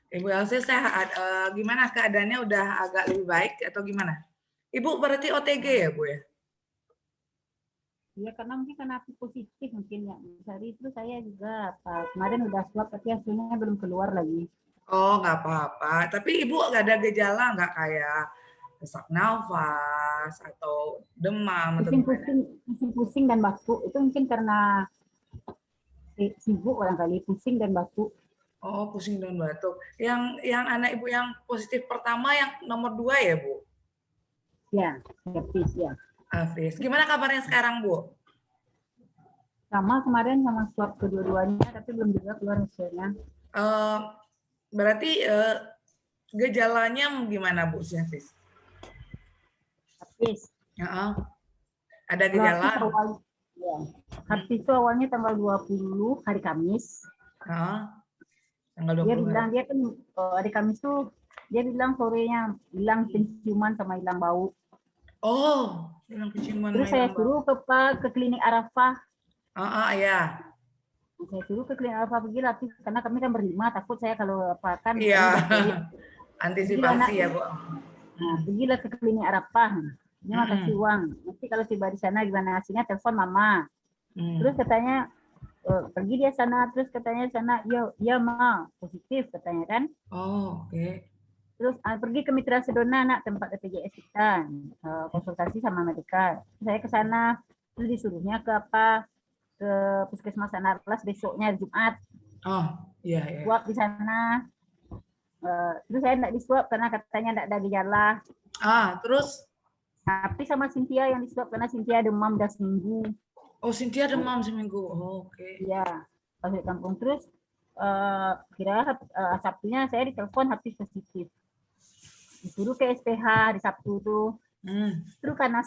Ibu Elsie sehat. Gimana keadaannya udah agak lebih baik atau gimana? Ibu berarti OTG ya, Bu ya? Iya, karena mungkin karena aku positif mungkin ya. Hari itu saya juga kemarin udah swab tapi hasilnya belum keluar lagi. Oh, nggak apa-apa. Tapi Ibu nggak ada gejala nggak kayak sesak nafas atau demam atau gimana? Pusing-pusing dan batuk itu mungkin karena sibuk barangkali, pusing dan batuk. Oh, pusing dan batuk. Yang anak Ibu yang positif pertama yang nomor 2 ya, Bu? Ya, sepsis ya. Hafiz. Gimana kabarnya sekarang, Bu? Sama kemarin sama swab kedua-duanya tapi belum juga keluar hasilnya. Eh, berarti gejalanya gimana, Bu, si Hafiz? Habis. Ya, ada Kalau gejala? habis awal, ya. Habis itu awalnya tanggal 20 hari Kamis. Tanggal Dia 20 hari. bilang dia kan hari Kamis tuh dia bilang sorenya hilang penciuman sama hilang bau. Oh, hilang penciuman sama Terus saya hilang bau. suruh ke klinik Arafah. Ya. Saya suruh ke klinik Arafah pergi latih karena kami kan berlima takut saya kalau apa kan Iya. ini baterai. Pergilah Antisipasi nak, ya, Bu. pergilah ke klinik Arafah. Dia mau kasih uang. Nanti kalau tiba di sana gimana hasilnya telepon mama. Terus katanya pergi dia sana terus katanya sana ya ma positif katanya kan. Oh, oke. Terus pergi ke Mitra Sedona nak tempat BPJS kita konsultasi sama mereka. Saya ke sana terus disuruhnya ke puskesmas Anarlas besoknya Jumat. Oh, iya iya. Swab di sana. Terus saya tidak diswab karena katanya tidak ada gejala. Terus? Tapi sama Cynthia yang diswab karena Cynthia demam udah seminggu. Oh, Cynthia demam seminggu. Oh, oke. Iya, pas di kampung terus kira Sabtunya saya ditelepon habis positif. Disuruh ke SPH di Sabtu tuh. Terus karena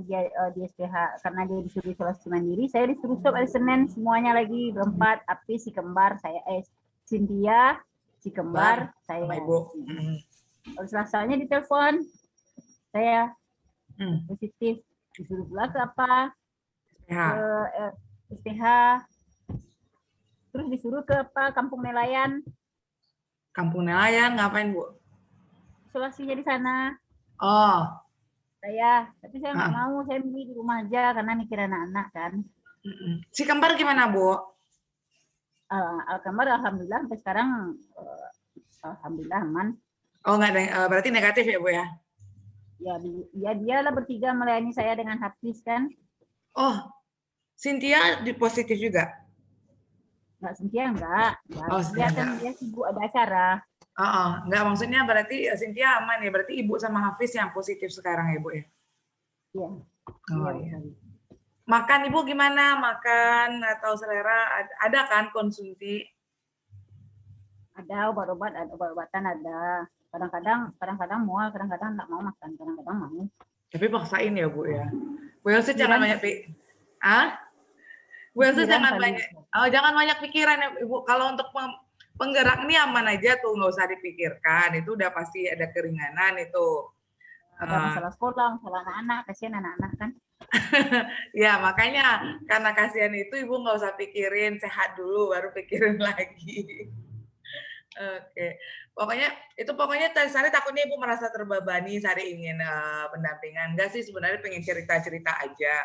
dia di SPH karena dia disuruh isolasi mandiri, saya disuruh swab hari Senin semuanya lagi berempat, Api si kembar, saya Cynthia si kembar, saya Ibu. Selasanya ditelepon saya positif, disuruh pula ke SPH, terus disuruh ke Kampung Nelayan. Kampung Nelayan ngapain, Bu? Isolasinya di sana. Oh. Tapi saya nggak mau, saya milih di rumah aja karena mikir anak-anak kan. Si kembar gimana, Bu? Kembar alhamdulillah sampai sekarang alhamdulillah aman. Oh, nggak ada, berarti negatif ya, Bu ya? Ya dia lah bertiga melayani saya dengan Hafiz kan. Oh, Cynthia positif juga? Nggak, Cynthia enggak. Oh, dia kan dia sibuk ada acara. Enggak, maksudnya berarti Cynthia aman ya, berarti Ibu sama Hafiz yang positif sekarang ya, Bu ya? Iya. Oh iya. Makan Ibu gimana? Makan atau selera ada kan konsumsi? Ada obat-obat, ada obat-obatan ada. Kadang-kadang mual, kadang-kadang nggak mau makan, kadang-kadang mau. Tapi paksain ya, Bu ya. Bu Elsie jangan banyak Bu Elsie jangan banyak pikiran ya, Ibu. Kalau untuk penggerak ini aman aja tuh, nggak usah dipikirkan. Itu udah pasti ada keringanan itu. Ada masalah sekolah, masalah anak-anak, kasihan anak-anak kan. Ya makanya karena kasihan itu Ibu nggak usah pikirin, sehat dulu baru pikirin lagi. Oke, pokoknya Sari takutnya Ibu merasa terbebani, Sari ingin pendampingan. Enggak sih, sebenarnya pengen cerita-cerita aja.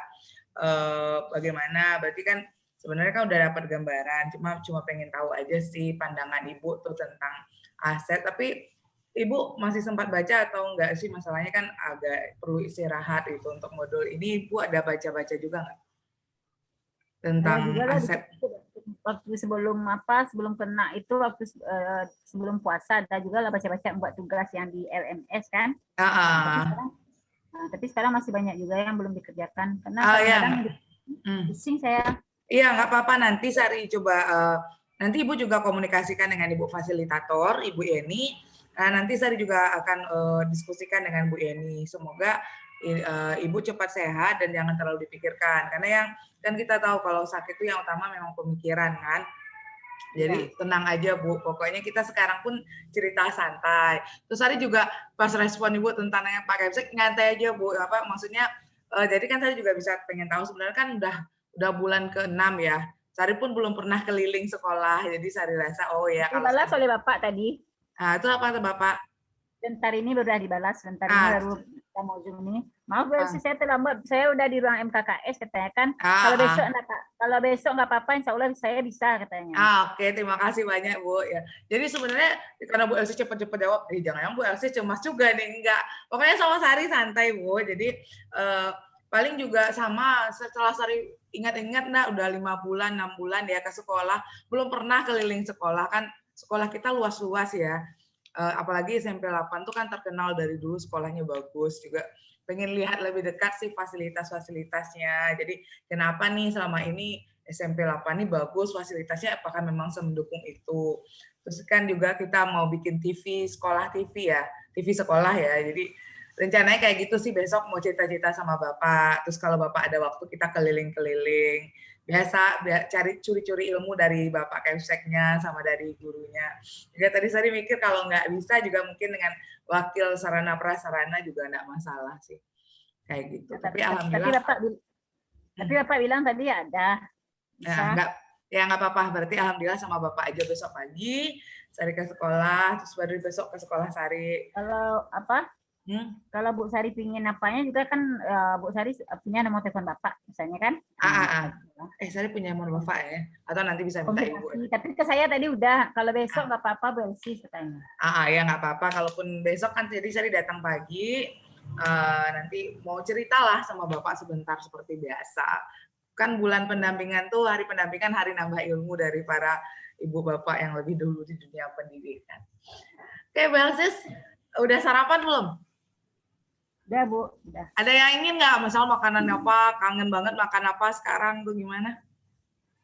Bagaimana, berarti kan sebenarnya kan udah dapat gambaran, cuma pengen tahu aja sih pandangan Ibu tuh tentang aset. Tapi Ibu masih sempat baca atau enggak sih? Masalahnya kan agak perlu istirahat itu untuk modul ini. Ibu ada baca-baca juga nggak tentang aset? Waktu sebelum kena itu waktu sebelum puasa ada juga lah baca-baca buat tugas yang di LMS kan. Tapi sekarang masih banyak juga yang belum dikerjakan karena kadang-kadang pusing saya. Iya, nggak apa-apa, nanti Sari coba nanti Ibu juga komunikasikan dengan Ibu fasilitator, Ibu Yeni. Nanti Sari juga akan diskusikan dengan Bu Yeni. Semoga Ibu cepat sehat dan jangan terlalu dipikirkan. Karena yang kan kita tahu kalau sakit itu yang utama memang pemikiran kan. Jadi tenang aja Bu, pokoknya kita sekarang pun cerita santai. Terus Sari juga pas respon Ibu tentang yang Pak Kemsek, nyantai aja Bu. Apa maksudnya? Jadi kan saya juga bisa pengen tahu sebenarnya kan udah bulan ke-6 ya. Sari pun belum pernah keliling sekolah, jadi Sari rasa oh ya kalau oleh Bapak tadi. Ah, itu apa tuh Bapak? Bentar ini baru dibalas, bentar ini Ah, baru kita mau Zoom ini. Maaf Bu ah, Elsie, saya terlambat. Saya udah di ruang MKKS katanya kan. ah, ah. Kalau besok nggak apa-apa, Insya Allah saya bisa katanya. Ah, oke, terima kasih banyak Bu ya. Jadi sebenarnya karena Bu Elsie cepet-cepet jawab, jangan Bu Elsie cemas juga nih, enggak. Pokoknya sama Sari santai Bu. Jadi paling juga sama setelah Sari ingat-ingat nah udah 5 bulan, 6 bulan ya ke sekolah, belum pernah keliling sekolah kan. Sekolah kita luas-luas ya. Apalagi SMP 8 tuh kan terkenal dari dulu sekolahnya bagus juga. Pengen lihat lebih dekat sih fasilitas-fasilitasnya. Jadi kenapa nih selama ini SMP 8 ini bagus fasilitasnya, apakah memang semendukung itu. Terus kan juga kita mau bikin TV, sekolah TV ya, TV sekolah ya. Jadi rencananya kayak gitu sih, besok mau cerita-cerita sama Bapak. Terus kalau Bapak ada waktu kita keliling-keliling. Biasa cari curi-curi ilmu dari Bapak Kemseknya sama dari gurunya. Juga tadi saya mikir kalau nggak bisa juga mungkin dengan wakil sarana prasarana juga nggak masalah sih. Kayak gitu. Tapi alhamdulillah. Tapi Bapak bilang tadi ada. Bisa. Ya nggak apa-apa. Berarti alhamdulillah sama Bapak aja besok pagi. Sari ke sekolah, terus baru besok ke sekolah Sari. Kalau apa? Kalau Bu Sari pingin apanya juga kan Bu Sari punya nomor telepon Bapak misalnya kan. Sari punya nomor Bapak ya? Atau nanti bisa minta Ibu. Tapi ke saya tadi udah, kalau besok nggak apa-apa Bu Elsie katanya. Ya nggak apa-apa. Kalaupun besok kan jadi Sari datang pagi, nanti mau ceritalah sama Bapak sebentar seperti biasa. Kan bulan pendampingan tuh, hari pendampingan hari nambah ilmu dari para ibu bapak yang lebih dulu di dunia pendidikan. Oke, Belsis, udah sarapan belum? Udah Bu, udah. Ada yang ingin nggak? Misal makanan apa? Kangen banget makan apa sekarang tuh gimana?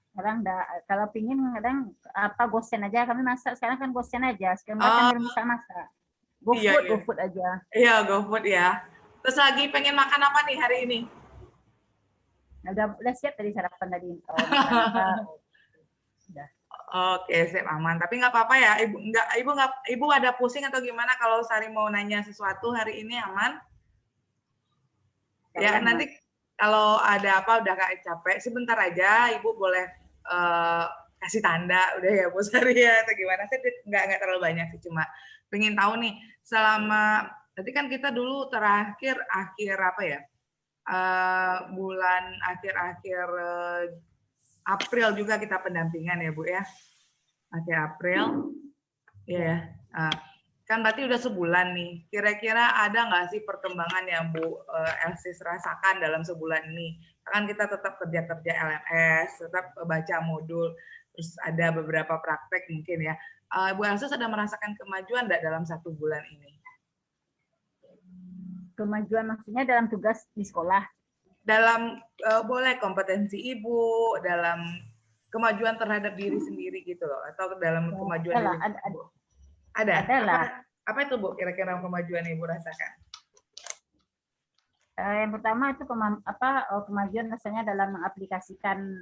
Sekarang kalau pingin kadang apa gosen aja, kami masak sekarang kan gosen aja. Sekarang kan belum bisa masak. GoFood aja. Iya, GoFood ya. Terus lagi pengen makan apa nih hari ini? Nah, udah siap tadi sarapan tadi. Udah. Oke, siap aman. Tapi nggak apa-apa ya, ibu ada pusing atau gimana kalau Sari mau nanya sesuatu hari ini aman? Ya nanti kalau ada apa udah gak capek sebentar aja ibu boleh kasih tanda udah ya Bu Sari ya atau gimana sih, nggak terlalu banyak sih, cuma pengen tahu nih selama tadi kan kita dulu terakhir akhir apa ya bulan akhir April juga kita pendampingan ya Bu ya, akhir April ya. Kan berarti udah sebulan nih. Kira-kira ada nggak sih perkembangan yang Bu Elsis rasakan dalam sebulan ini? Kan kita tetap kerja LMS, tetap baca modul, terus ada beberapa praktek mungkin ya. Bu Elsis ada merasakan kemajuan nggak dalam 1 bulan ini? Kemajuan maksudnya dalam tugas di sekolah? Dalam boleh kompetensi Ibu, dalam kemajuan terhadap diri sendiri gitu loh, atau dalam kemajuan diri. Ada. Apa itu Bu kira-kira kemajuan yang Ibu rasakan? Yang pertama itu kemajuan rasanya dalam mengaplikasikan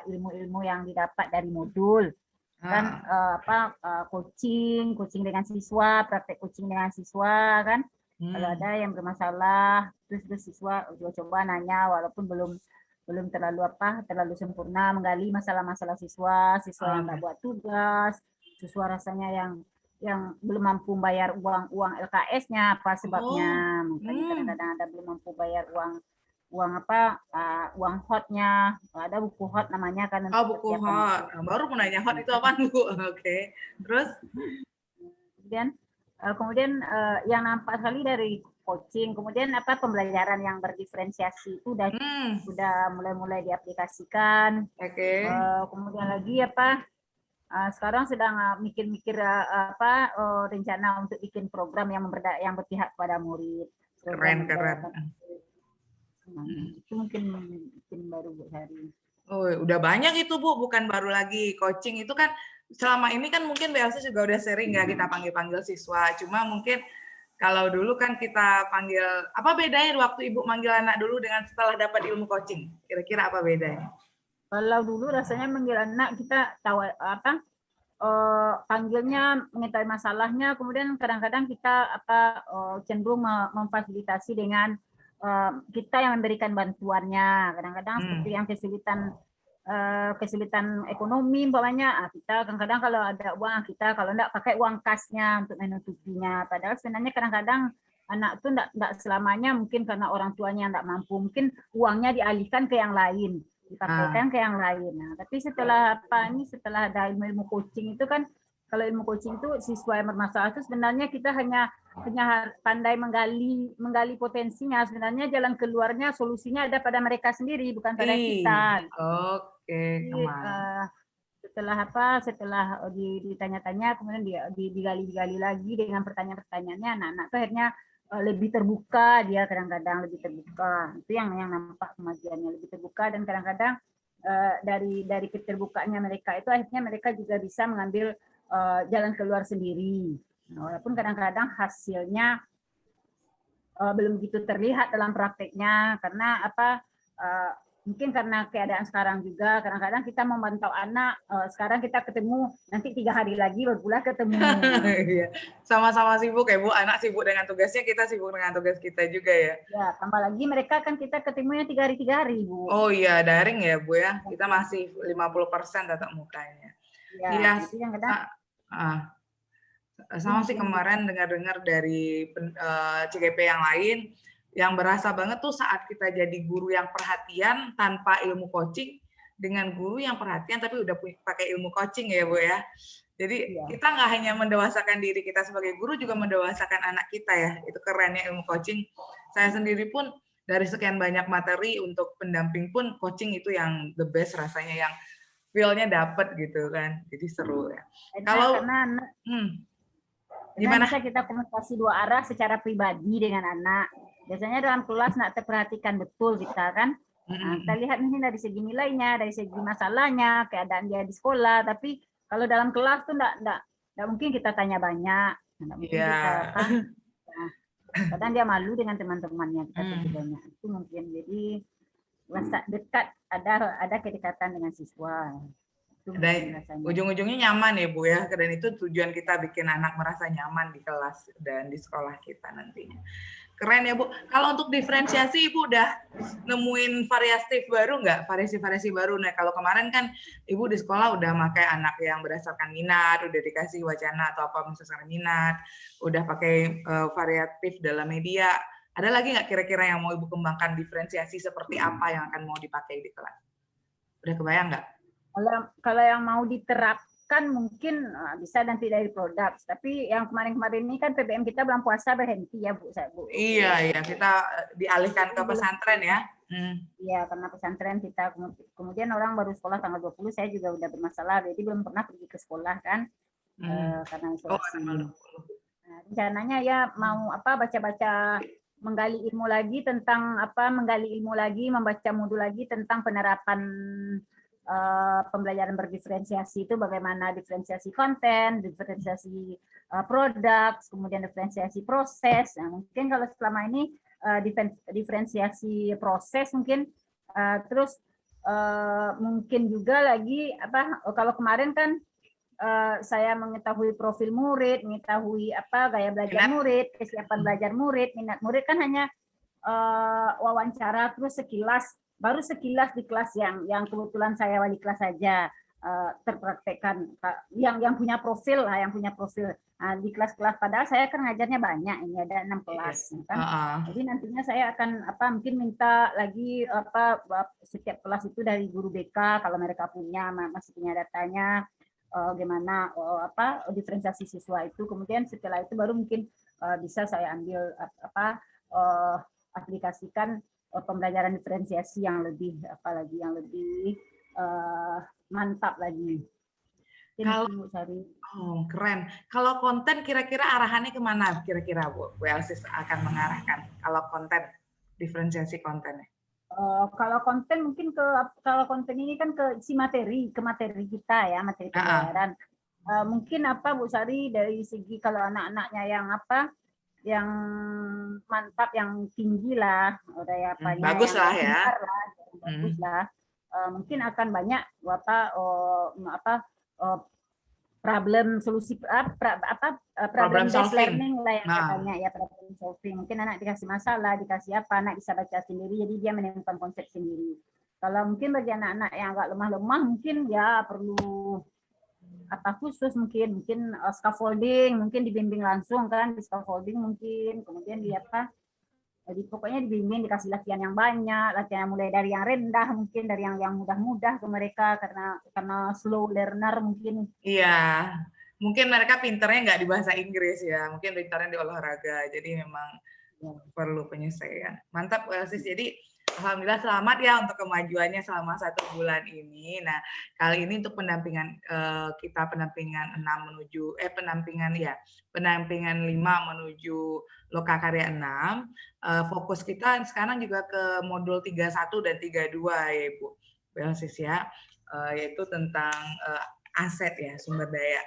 ilmu-ilmu yang didapat dari modul. Kan coaching dengan siswa, praktek coaching dengan siswa kan. Kalau ada yang bermasalah, terus siswa coba nanya walaupun belum terlalu sempurna menggali masalah-masalah siswa yang tak buat tugas, siswa rasanya yang belum mampu bayar uang LKS-nya apa sebabnya, makanya kadang-kadang ada belum mampu bayar uang hotnya, ada buku hot namanya kan. Buku hot, baru mau nanya hot itu apa Bu? Oke. Terus kemudian yang nampak sekali dari coaching, kemudian pembelajaran yang berdiferensiasi itu sudah mulai diaplikasikan. Kemudian lagi sekarang sedang mikir-mikir rencana untuk bikin program yang berpihak pada murid. Keren. Itu mungkin baru Bu Sari. Oh, udah banyak itu Bu, bukan baru lagi coaching itu kan selama ini kan mungkin BLC juga udah sering nggak kita panggil siswa. Cuma mungkin kalau dulu kan kita panggil, apa bedanya waktu Ibu manggil anak dulu dengan setelah dapat ilmu coaching? Kira-kira apa bedanya? Kalau dulu rasanya manggil anak kita tahu panggilnya mengetahui masalahnya, kemudian kadang-kadang kita cenderung memfasilitasi dengan kita yang memberikan bantuannya. Kadang-kadang seperti yang kesulitan kesulitan ekonomi umpamanya, kita kadang-kadang kalau ada uang kita, kalau enggak pakai uang kasnya untuk menutupinya. Padahal sebenarnya kadang-kadang anak itu enggak selamanya mungkin karena orang tuanya enggak mampu, mungkin uangnya dialihkan ke yang lain, dipakaikan ke yang lain. Nah, tapi setelah setelah ada ilmu coaching itu kan, kalau ilmu coaching itu siswa yang bermasalah itu sebenarnya kita hanya pandai menggali potensinya. Sebenarnya jalan keluarnya, solusinya ada pada mereka sendiri, bukan pada kita. Oke, setelah ditanya-tanya, kemudian digali lagi dengan pertanyaan-pertanyaannya, anak-anak itu akhirnya lebih terbuka, dia kadang-kadang lebih terbuka. Itu yang nampak kemajuannya, lebih terbuka, dan kadang-kadang dari keterbukanya mereka itu akhirnya mereka juga bisa mengambil jalan keluar sendiri. Walaupun kadang-kadang hasilnya belum begitu terlihat dalam prakteknya, karena mungkin karena keadaan sekarang juga, kadang-kadang kita memantau anak, sekarang kita ketemu, nanti 3 hari lagi baru pula ketemu. Sama-sama sibuk ya Bu, anak sibuk dengan tugasnya, kita sibuk dengan tugas kita juga ya. Ya, tambah lagi mereka kan kita ketemunya 3 hari Bu. Oh iya, daring ya Bu ya, kita masih 50% tatap mukanya. Iya, itu yang kadang sama sih kemarin dengar-dengar dari CGP yang lain, yang berasa banget tuh saat kita jadi guru yang perhatian tanpa ilmu coaching, dengan guru yang perhatian tapi udah pakai ilmu coaching ya Bu ya. Jadi kita nggak hanya mendewasakan diri kita sebagai guru, juga mendewasakan anak kita ya. Itu kerennya ilmu coaching. Saya sendiri pun dari sekian banyak materi untuk pendamping pun, coaching itu yang the best rasanya, yang feel-nya dapet gitu kan. Jadi seru ya. Kalau gimana bisa kita komunikasi 2 arah secara pribadi dengan anak. Biasanya dalam kelas nak terperhatikan betul kita kan. Nah, kita lihat ini dari segi nilainya, dari segi masalahnya, keadaan dia di sekolah. Tapi kalau dalam kelas tuh enggak mungkin kita tanya banyak. Enggak mungkin kita kadang dia malu dengan teman-temannya, kita tanya banyak. Itu mungkin jadi dekat, ada kedekatan dengan siswa. Dan ujung-ujungnya nyaman ya Bu ya, dan itu tujuan kita, bikin anak merasa nyaman di kelas dan di sekolah kita nantinya. Keren ya Bu. Kalau untuk diferensiasi Ibu udah nemuin variasi baru nggak? Variasi baru. Nah kalau kemarin kan Ibu di sekolah udah pakai anak yang berdasarkan minat, udah dikasih wacana atau apa berdasarkan minat, udah pakai variatif dalam media. Ada lagi nggak kira-kira yang mau Ibu kembangkan, diferensiasi seperti apa yang akan mau dipakai di kelas? Udah kebayang nggak? Kalau yang mau diterapkan mungkin bisa nanti dari produk. Tapi yang kemarin-kemarin ini kan PBM kita bulan puasa berhenti ya Bu. Iya, kita dialihkan ke pesantren ya. Iya, karena pesantren kita, kemudian orang baru sekolah tanggal 20, saya juga udah bermasalah, jadi belum pernah pergi ke sekolah kan, karena isolasi. Nah, rencananya ya mau baca-baca, menggali ilmu lagi, membaca modul lagi tentang penerapan pembelajaran berdiferensiasi itu, bagaimana diferensiasi konten, diferensiasi produk, kemudian diferensiasi proses. Nah, mungkin kalau selama ini diferensiasi proses mungkin, terus mungkin juga lagi kalau kemarin kan saya mengetahui profil murid, mengetahui gaya belajar murid, kesiapan belajar murid, minat murid, kan hanya wawancara terus baru sekilas di kelas yang kebetulan saya wali kelas saja terpraktekkan, yang punya profil di kelas-kelas, padahal saya kan ngajarnya banyak, ini ada 6 kelas kan. Jadi nantinya saya akan mungkin minta lagi setiap kelas itu dari guru BK kalau mereka masih punya datanya, gimana diferensiasi siswa itu. Kemudian setelah itu baru mungkin bisa saya ambil aplikasikan pembelajaran diferensiasi yang lebih mantap lagi. Keren. Kalau konten kira-kira arahannya kemana kira-kira Bu Elsis akan mengarahkan kalau konten, diferensiasi kontennya? Kalau konten mungkin kalau konten ini kan ke materi kita ya, materi pembelajaran. Mungkin Bu Sari dari segi kalau anak-anaknya yang mantap, yang tinggi lah, bagus lah ya, bagus lah. Mungkin akan banyak problem based learning lah yang katanya ya, problem solving. Mungkin anak dikasih masalah, dikasih anak bisa baca sendiri, jadi dia menemukan konsep sendiri. Kalau mungkin bagi anak-anak yang agak lemah-lemah mungkin ya perlu apa khusus, mungkin scaffolding, mungkin dibimbing langsung kan, di scaffolding mungkin, kemudian di apa, jadi pokoknya dibimbing, dikasih latihan yang banyak, latihan mulai dari yang rendah, mungkin dari yang mudah-mudah ke mereka, karena slow learner mungkin. Iya, mungkin mereka pinternya nggak di bahasa Inggris ya, mungkin pinternya di olahraga, jadi memang perlu penyesuaian. Mantap, Sis. Jadi alhamdulillah selamat ya untuk kemajuannya selama 1 bulan ini. Nah, kali ini untuk pendampingan kita pendampingan 6 menuju pendampingan 5 menuju Lokakarya 6. Fokus kita sekarang juga ke modul 31 dan 32 ya Ibu. Sis ya. Yaitu tentang aset ya, sumber daya.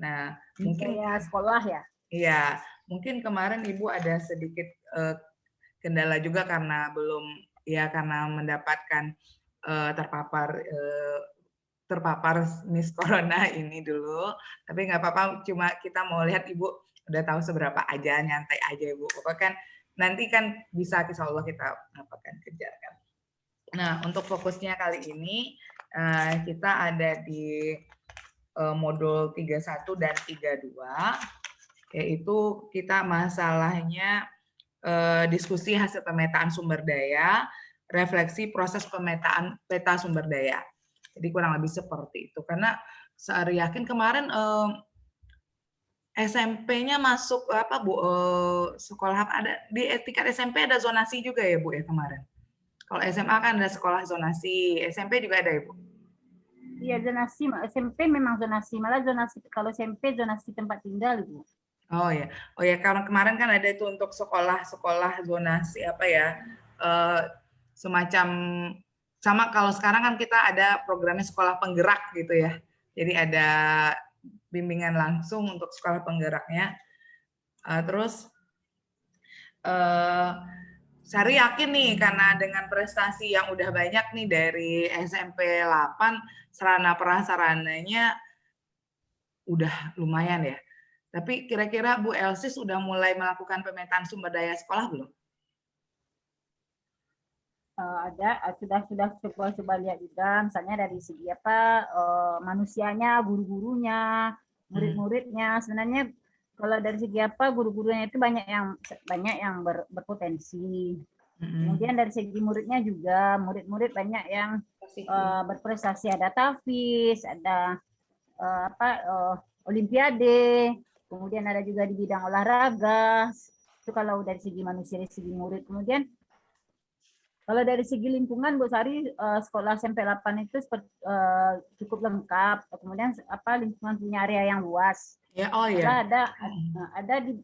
Nah, mungkin ya sekolah ya. Iya, mungkin kemarin Ibu ada sedikit kendala juga karena karena mendapatkan terpapar Miss Corona ini dulu. Tapi nggak apa-apa, cuma kita mau lihat Ibu udah tahu seberapa aja, nyantai aja Ibu. Pokoknya kan nanti kan bisa insya Allah kita kejarkan. Nah, untuk fokusnya kali ini kita ada di modul 31 dan 32. Yaitu kita masalahnya diskusi hasil pemetaan sumber daya, refleksi proses pemetaan peta sumber daya. Jadi kurang lebih seperti itu. Karena saya yakin kemarin SMP-nya masuk apa Bu? Sekolah ada di tingkat SMP ada zonasi juga ya Bu ya kemarin. Kalau SMA kan ada sekolah zonasi, SMP juga ada ya Bu? Iya zonasi, SMP memang zonasi, malah zonasi kalau SMP zonasi tempat tinggal Ibu. Oh ya, karena kemarin kan ada itu untuk sekolah-sekolah zonasi apa ya, semacam sama kalau sekarang kan kita ada programnya sekolah penggerak gitu ya. Jadi ada bimbingan langsung untuk sekolah penggeraknya. Terus Sari yakin nih karena dengan prestasi yang udah banyak nih dari SMP 8, sarana prasarananya udah lumayan ya. Tapi kira-kira Bu Elsie sudah mulai melakukan pemetaan sumber daya sekolah belum? Ada, sudah coba lihat juga, misalnya dari segi apa manusianya, guru-gurunya, murid-muridnya. Sebenarnya kalau dari segi apa guru-gurunya itu banyak yang berpotensi. Kemudian dari segi muridnya juga, murid-murid banyak yang berprestasi, ada TAFIS, ada Olimpiade. Kemudian ada juga di bidang olahraga. Itu kalau dari segi manusia, dari segi murid. Kemudian kalau dari segi lingkungan, Bu Sari, sekolah SMP 8 itu cukup lengkap. Kemudian lingkungan punya area yang luas. Ya, oh ya.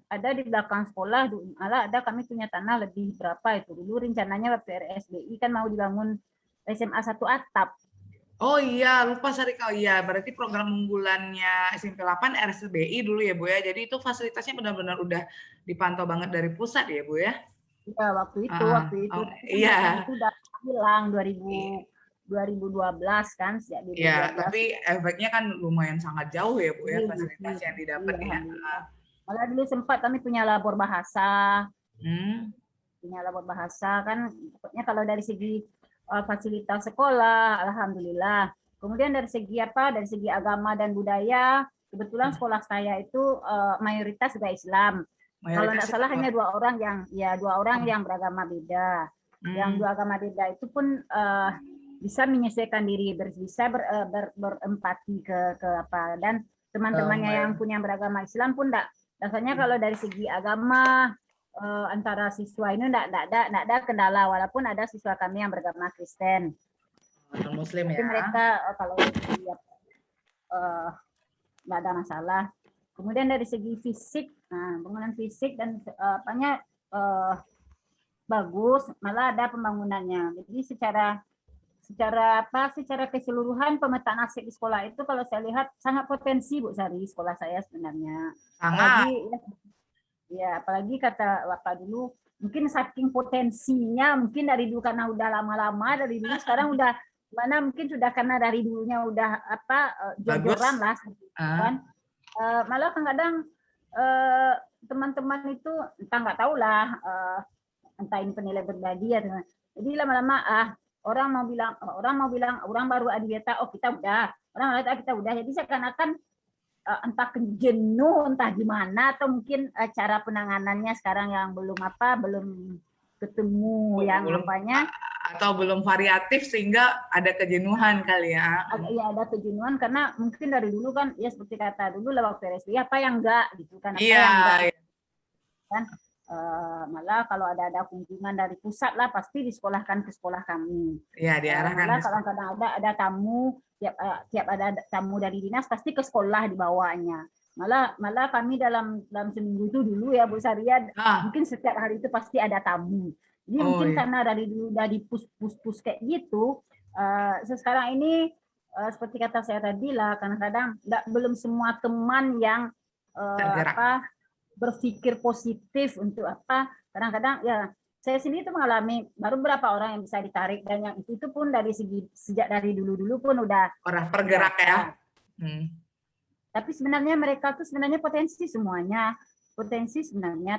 Ada di belakang sekolah, malah ada kami punya tanah lebih berapa itu. Dulu rencananya waktu RSBI kan mau dibangun SMA 1 atap. Oh iya, lupa Sari. Oh iya, berarti program unggulannya SMP 8 RSBI dulu ya Bu ya. Jadi itu fasilitasnya benar-benar udah dipantau banget dari pusat ya Bu ya. Iya, waktu itu. Iya. Itu udah hilang 2012 kan, sejak 2012. Iya, tapi efeknya kan lumayan sangat jauh ya Bu ya, fasilitas yang didapat ya. Malah dulu sempat kami punya labor bahasa. Punya labor bahasa kan, pokoknya kalau dari segi fasilitas sekolah, alhamdulillah. Kemudian dari segi dari segi agama dan budaya, kebetulan sekolah saya itu mayoritas juga Islam. Kalau tidak salah hanya 2 orang yang beragama beda. Yang 2 agama beda itu pun bisa menyesuaikan diri, bisa berempati ke apa, dan teman-temannya yang punya beragama Islam pun tidak. Rasanya kalau dari segi agama antara siswa ini tidak ada kendala, walaupun ada siswa kami yang beragama Kristen. Muslim ya. Tapi mereka kalau tidak ada masalah. Kemudian dari segi fisik, bangunan fisik dan bagus, malah ada pembangunannya. Jadi secara keseluruhan pemetaan aset di sekolah itu kalau saya lihat sangat potensi Bu Sari, sekolah saya sebenarnya. Apalagi kata Bapak dulu, mungkin saking potensinya, mungkin dari dulu karena udah lama-lama dari dulu, sekarang udah mana mungkin sudah karena dari dulunya udah jor-joran lah kan. Malah kadang-kadang teman-teman itu entah nggak tahu lah, entah ini penilai berbagi ya, jadi lama-lama orang baru adiwiyata, oh kita udah, orang lain kita udah. Jadi seakan-akan entah jenuh, entah gimana, atau mungkin cara penanganannya sekarang yang belum ketemu yang apanya, atau belum variatif sehingga ada kejenuhan kali ya. Iya, ada kejenuhan karena mungkin dari dulu kan ya seperti kata dulu lah waktu RSBI apa yang enggak gitu kan, apa yang enggak kan. Malah kalau ada kunjungan dari pusat lah pasti disekolahkan ke sekolah kami. Iya, diarahkan. Malah kadang-kadang ada tamu, tiap ada tamu dari dinas pasti ke sekolah dibawanya. Malah kami dalam seminggu itu dulu ya Bu Saria, mungkin setiap hari itu pasti ada tamu. Jadi mungkin karena dari dulu udah di pus kayak gitu, sekarang ini seperti kata saya tadi lah, kadang-kadang belum semua teman yang berpikir positif untuk kadang-kadang ya saya sendiri itu mengalami baru berapa orang yang bisa ditarik, dan yang itu pun dari sejak dari dulu pun udah orang pergerak ya. Tapi sebenarnya mereka tuh sebenarnya potensi sebenarnya,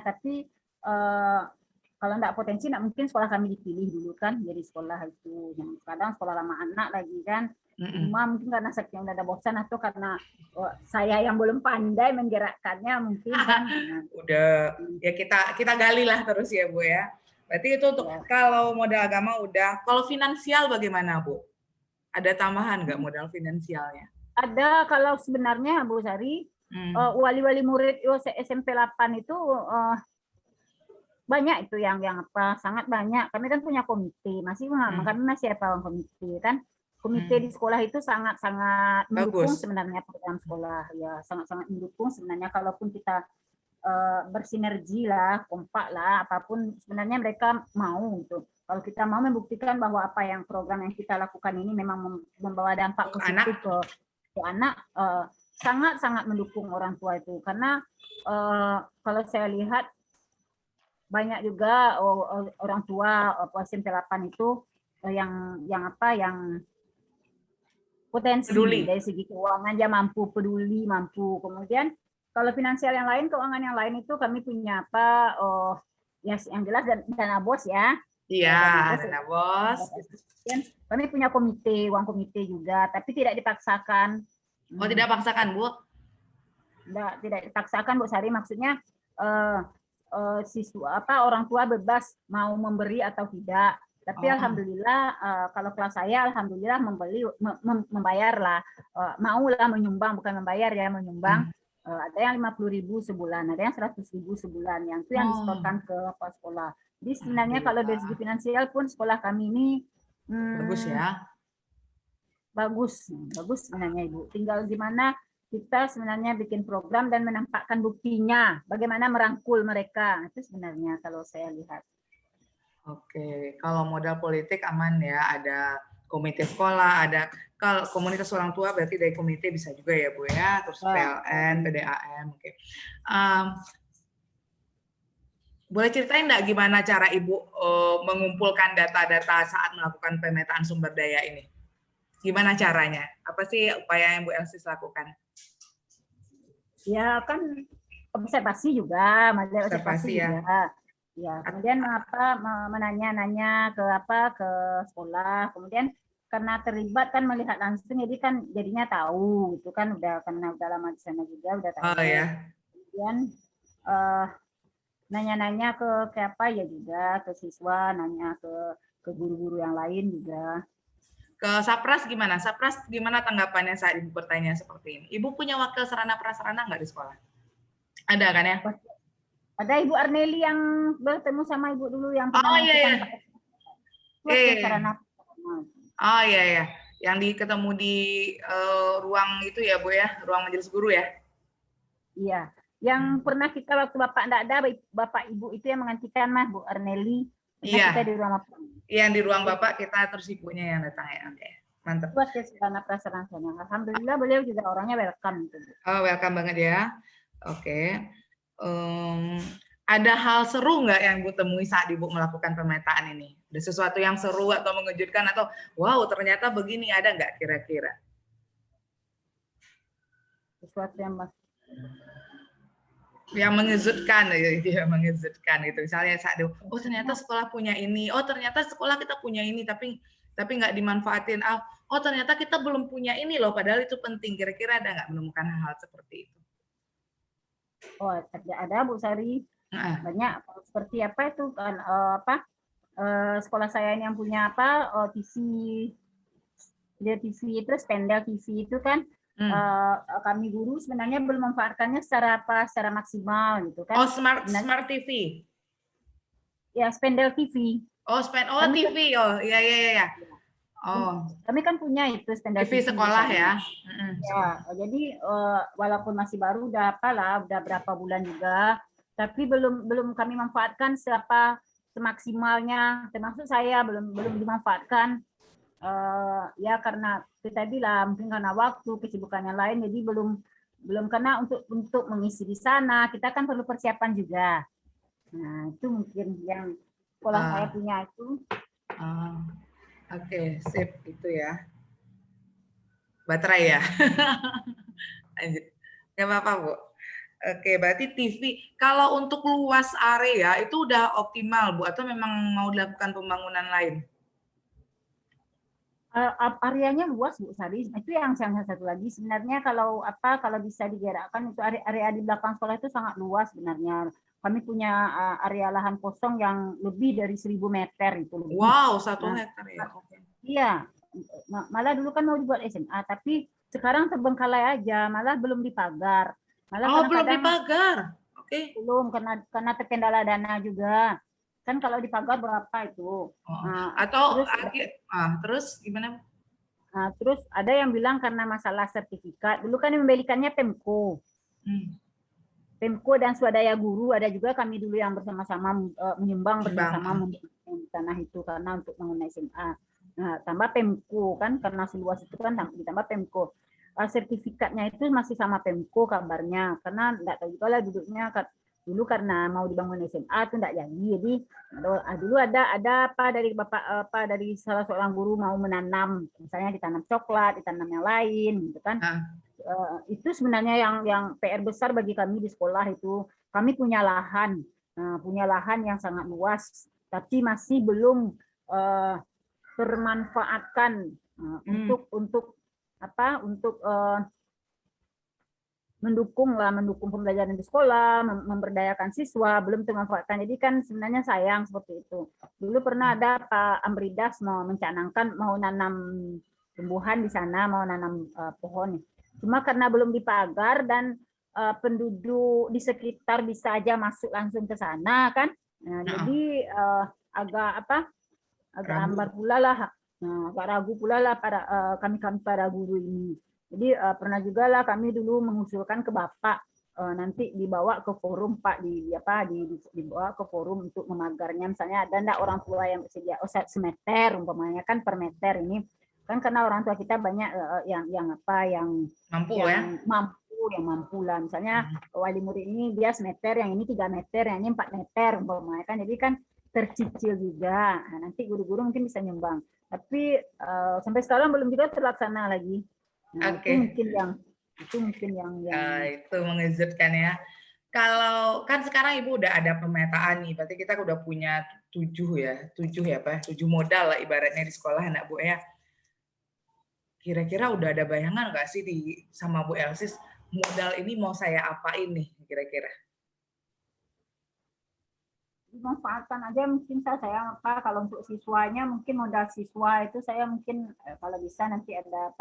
tapi kalau enggak potensi, enggak mungkin sekolah kami dipilih dulu kan, jadi sekolah itu yang kadang sekolah ramah anak lagi kan. Cuma mungkin karena saya udah ada bosan atau karena saya yang belum pandai menggerakkannya mungkin kan. Udah ya kita gali lah terus ya Bu ya. Berarti itu untuk kalau modal agama udah. Kalau finansial bagaimana Bu? Ada tambahan nggak modal finansialnya? Ada, kalau sebenarnya Bu Sari, wali-wali murid SMP 8 itu banyak itu yang sangat banyak. Kami kan punya komite, kami masih apa komite kan. Komite di sekolah itu sangat-sangat mendukung sebenarnya program sekolah, ya sangat-sangat mendukung sebenarnya. Kalaupun kita bersinergi lah, kompak lah, apapun sebenarnya mereka mau gitu. Kalau kita mau membuktikan bahwa apa yang program yang kita lakukan ini memang membawa dampak positif ke anak, sangat-sangat mendukung orang tua itu. Karena kalau saya lihat banyak juga orang tua SMP 8 itu yang potensi peduli. Dari segi keuangan dia peduli, mampu. Kemudian kalau finansial yang lain, keuangan yang lain itu kami punya yang jelas dana BOS ya. Iya, dana BOS. Kami punya uang komite juga, tapi tidak dipaksakan. Oh, tidak dipaksakan, Bu? Tidak dipaksakan, Bu Sari. Maksudnya siswa orang tua bebas mau memberi atau tidak. Tapi alhamdulillah kalau kelas saya alhamdulillah membayar lah, mau lah menyumbang, bukan membayar ya, menyumbang. Ada yang 50.000 sebulan, ada yang 100.000 sebulan, yang itu yang disetorkan ke sekolah. Jadi sebenarnya kalau dari segi finansial pun sekolah kami ini bagus ya. Bagus sebenarnya Ibu. Tinggal gimana kita sebenarnya bikin program dan menampakkan buktinya, bagaimana merangkul mereka. Itu sebenarnya kalau saya lihat. Oke, kalau modal politik aman ya, ada komite sekolah, ada kalau komunitas orang tua berarti dari komite bisa juga ya Bu ya, terus PLN, PDAM. Oke. Boleh ceritain nggak gimana cara Ibu mengumpulkan data-data saat melakukan pemetaan sumber daya ini? Gimana caranya? Apa sih upaya yang Bu Elsis lakukan? Ya kan observasi juga, observasi ya. Juga. Ya, kemudian menanya-nanya ke sekolah, kemudian karena terlibat kan melihat langsung, jadi kan jadinya tahu itu kan karena udah lama di sana juga udah tahu. Ya. Kemudian nanya-nanya ke apa ya juga, ke siswa, nanya ke guru-guru yang lain juga. Ke Sapras gimana? Sapras gimana tanggapannya saat Ibu bertanya seperti ini? Ibu punya wakil sarana prasarana nggak di sekolah? Ada kan ya? Ada Ibu Arneli yang bertemu sama Ibu dulu yang pernah sarana. Oh iya. Yang ketemu di ruang itu ya Bu ya, ruang majelis guru ya? Iya. Yang pernah kita waktu Bapak enggak ada, Bapak Ibu itu yang mengantikan mah Bu Arneli. Iya. Kita di ruang yang di ruang Bapak kita terus Ibunya yang datang ya. Oke. Mantap. Buat sarana prasarana. Alhamdulillah beliau juga orangnya welcome gitu. Oh, welcome banget ya. Oke. Ada hal seru nggak yang Bu temui saat Ibu melakukan pemetaan ini? Ada sesuatu yang seru atau mengejutkan atau wow ternyata begini, ada nggak kira-kira? Sesuatu yang mengejutkan gitu. Misalnya saat ternyata sekolah punya ini, oh ternyata sekolah kita punya ini, tapi tapi nggak dimanfaatin. Oh ternyata kita belum punya ini loh, padahal itu penting. Kira-kira ada nggak menemukan hal-hal seperti itu? Oh, ada Bu Sari. Banyak seperti apa itu kan sekolah saya yang punya TV, terus pendel TV itu kan kami guru sebenarnya belum memanfaatkannya secara maksimal gitu kan. Oh, smart TV. Ya, spendel TV. Oh, TV. Oh, iya. Oh. Kami kan punya itu spendel TV sekolah ya. Ya, jadi walaupun masih baru udah berapa bulan juga, tapi belum kami manfaatkan semaksimalnya. Termasuk saya belum dimanfaatkan. Ya karena kita bilang mungkin karena waktu, kesibukan yang lain, jadi belum karena untuk mengisi di sana kita kan perlu persiapan juga. Nah itu mungkin yang sekolah saya punya itu. Oke, sip itu ya. Baterai ya. Lanjut. Gak apa-apa Bu. Oke, berarti TV. Kalau untuk luas area itu udah optimal Bu, atau memang mau dilakukan pembangunan lain? Areanya luas Bu Sari. Itu yang satu lagi sebenarnya kalau bisa digerakkan itu area di belakang sekolah itu sangat luas sebenarnya. Kami punya area lahan kosong yang lebih dari 1.000 meter itu. Lebih. Wow, 1 hektar ya. Okay. Iya, malah dulu kan mau dibuat SMA, tapi sekarang terbengkalai aja, malah belum dipagar. Malah belum dipagar. Oke. Belum karena terkendala dana juga. Kan kalau dipagar berapa itu? Terus gimana? Nah, terus ada yang bilang karena masalah sertifikat. Dulu kan yang membelikannya Pemko. Pemko dan swadaya guru, ada juga kami dulu yang bersama-sama menyumbang bersama-sama tanah itu karena untuk mengenai SMA. Nah, tambah Pemko kan karena seluas itu kan ditambah Pemko. Sertifikatnya itu masih sama Pemko kabarnya, karena enggak tahu juga lah duduknya dulu karena mau dibangun SMA itu enggak jadi. Jadi dulu ada dari dari salah seorang guru mau menanam, misalnya ditanam coklat, ditanam yang lain gitu kan. Itu sebenarnya yang PR besar bagi kami di sekolah itu. Kami punya lahan yang sangat luas, tapi masih belum termanfaatkan untuk mendukung pembelajaran di sekolah, memberdayakan siswa, belum termanfaatkan. Jadi kan sebenarnya sayang seperti itu. Dulu pernah ada Pak Amridas mau mencanangkan mau nanam tumbuhan di sana, mau nanam pohon. Cuma karena belum dipagar dan penduduk di sekitar bisa aja masuk langsung ke sana kan. Nah, jadi agak hambar pula lah. Nah, agak ragu pula lah kami para guru ini. Jadi pernah juga lah kami dulu mengusulkan ke Bapak nanti dibawa ke forum Pak dibawa ke forum untuk memagarnya, misalnya ada enggak orang tua yang bersedia semeter umpamanya kan per meter ini kan karena orang tua kita banyak yang mampu lah, misalnya wali murid ini dia semeter, yang ini 3 meter, yang ini 4 meter umpamanya kan, jadi kan tercicil juga. Nah, nanti guru-guru mungkin bisa nyumbang, tapi sampai sekarang belum juga terlaksana lagi. Nah, itu mungkin yang itu mengejutkan ya. Kalau kan sekarang Ibu udah ada pemetaan nih, berarti kita udah punya 7 modal lah ibaratnya di sekolah anak Bu ya. Kira-kira udah ada bayangan nggak sih sama Bu Elsis, modal ini mau saya apain nih kira-kira? Dimanfaatkan aja mungkin saya kalau untuk siswanya mungkin modal siswa itu saya mungkin kalau bisa nanti ada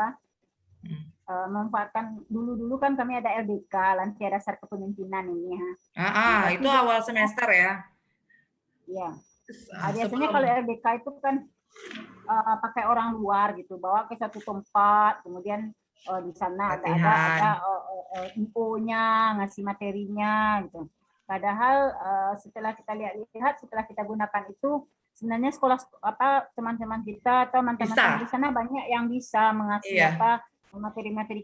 memanfaatkan dulu kan kami ada LDK, Lansia Dasar Kepemimpinan ini ya. Itu awal semester ya? Iya. Biasanya kalau LDK itu kan pakai orang luar gitu, bawa ke satu tempat, kemudian di sana ada info-nya, ngasih materinya gitu. Padahal setelah kita lihat, setelah kita gunakan itu, sebenarnya sekolah teman-teman kita atau teman-teman di sana banyak yang bisa mengasih materi-materi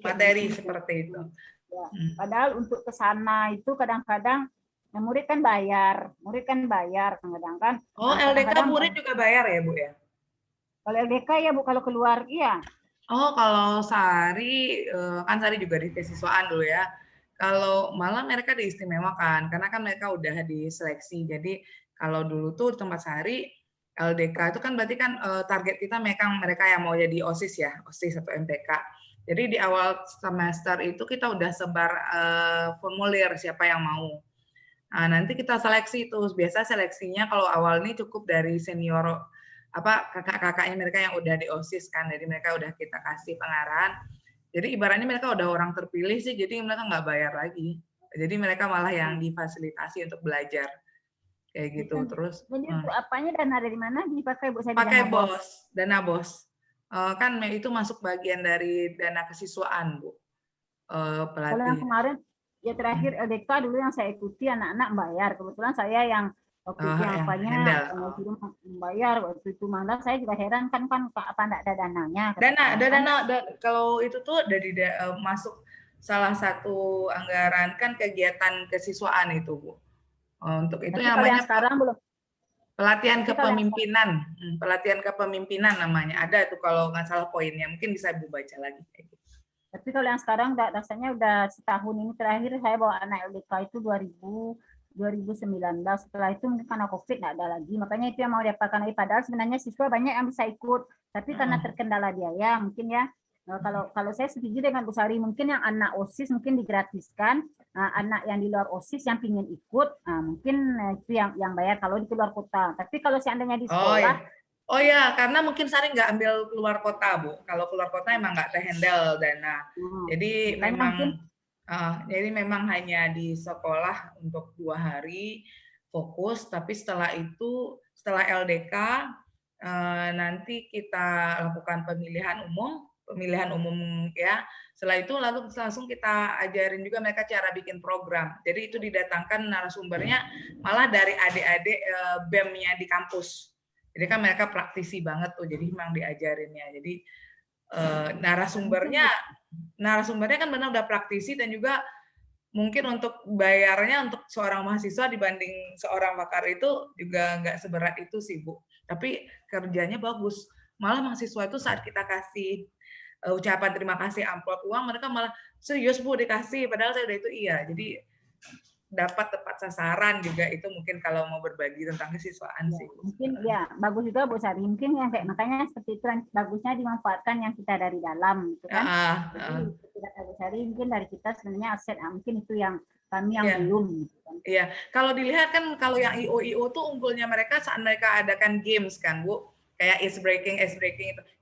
seperti itu. Ya. Padahal untuk ke sana itu kadang-kadang murid kan bayar kadang-kadang kan. LDK murid juga bayar ya Bu ya? Kalau LDK ya Bu, kalau keluar iya. Kalau Sari kan Sari juga di kesiswaan dulu ya. Kalau malah mereka diistimewakan karena kan mereka udah diseleksi. Jadi kalau dulu tuh tempat Sari LDK itu kan berarti kan target kita mereka yang mau jadi OSIS ya, OSIS atau MPK. Jadi di awal semester itu kita udah sebar formulir siapa yang mau. Nah, nanti kita seleksi itu. Biasa seleksinya kalau awal ini cukup dari senior kakak-kakaknya mereka yang udah di OSIS kan. Jadi mereka udah kita kasih pengarahan. Jadi ibaratnya mereka udah orang terpilih sih, jadi mereka nggak bayar lagi. Jadi mereka malah yang difasilitasi untuk belajar. Kayak gitu. Terus jadi untuk apanya, dana dari mana dipakai Bu Sari? Pakai dana BOS. Kan itu masuk bagian dari dana kesiswaan, Bu. Pelatih. Kalau yang kemarin ya terakhir LDK dulu yang saya ikuti anak-anak bayar. Kebetulan saya yang waktu itu yang apanya membayar waktu itu, malah saya juga heran kan apa enggak ada dananya. Dana kalau itu tuh dari masuk salah satu anggaran kan kegiatan kesiswaan itu, Bu. Untuk itu yang namanya sekarang belum. Pelatihan kepemimpinan, pelatihan kepemimpinan namanya. Ada itu kalau nggak salah poinnya, mungkin bisa Ibu baca lagi. Tapi kalau yang sekarang rasanya udah setahun ini terakhir saya bawa anak LDK itu 2019. Setelah itu mungkin karena COVID nggak ada lagi. Makanya itu yang mau diapakan lagi. Padahal sebenarnya siswa banyak yang bisa ikut, tapi karena terkendala biaya mungkin ya. Kalau saya setuju dengan Bu Sari, mungkin yang anak OSIS mungkin digratiskan, anak yang di luar OSIS yang ingin ikut, mungkin itu yang bayar kalau di luar kota. Tapi kalau seandainya di sekolah, oh ya, karena mungkin Sari nggak ambil keluar kota, Bu. Kalau keluar kota emang nggak terhandle dana. Jadi memang hanya di sekolah untuk 2 hari fokus, tapi setelah itu, setelah LDK, nanti kita lakukan pemilihan umum ya. Setelah itu langsung kita ajarin juga mereka cara bikin program. Jadi itu didatangkan narasumbernya malah dari adik-adik BEM-nya di kampus. Jadi kan mereka praktisi banget tuh, jadi memang diajarinnya. Jadi narasumbernya kan benar udah praktisi, dan juga mungkin untuk bayarnya untuk seorang mahasiswa dibanding seorang pakar itu juga nggak seberat itu sih, Bu. Tapi kerjanya bagus. Malah mahasiswa itu saat kita kasih ucapan terima kasih amplop uang, mereka malah serius Bu dikasih, padahal saya udah itu iya. Jadi dapat tepat sasaran juga itu mungkin kalau mau berbagi tentang kesiswaan sih. Mungkin ya bagus juga Bu Sari, mungkin yang kayak makanya seperti itu bagusnya dimanfaatkan yang kita dari dalam gitu kan. Jadi Bu Sari mungkin dari kita sebenarnya aset, mungkin itu yang kami yang belum gitu kan. Iya, kalau dilihat kan kalau yang IO tuh unggulnya mereka saat mereka adakan games kan, Bu. Kayak ice breaking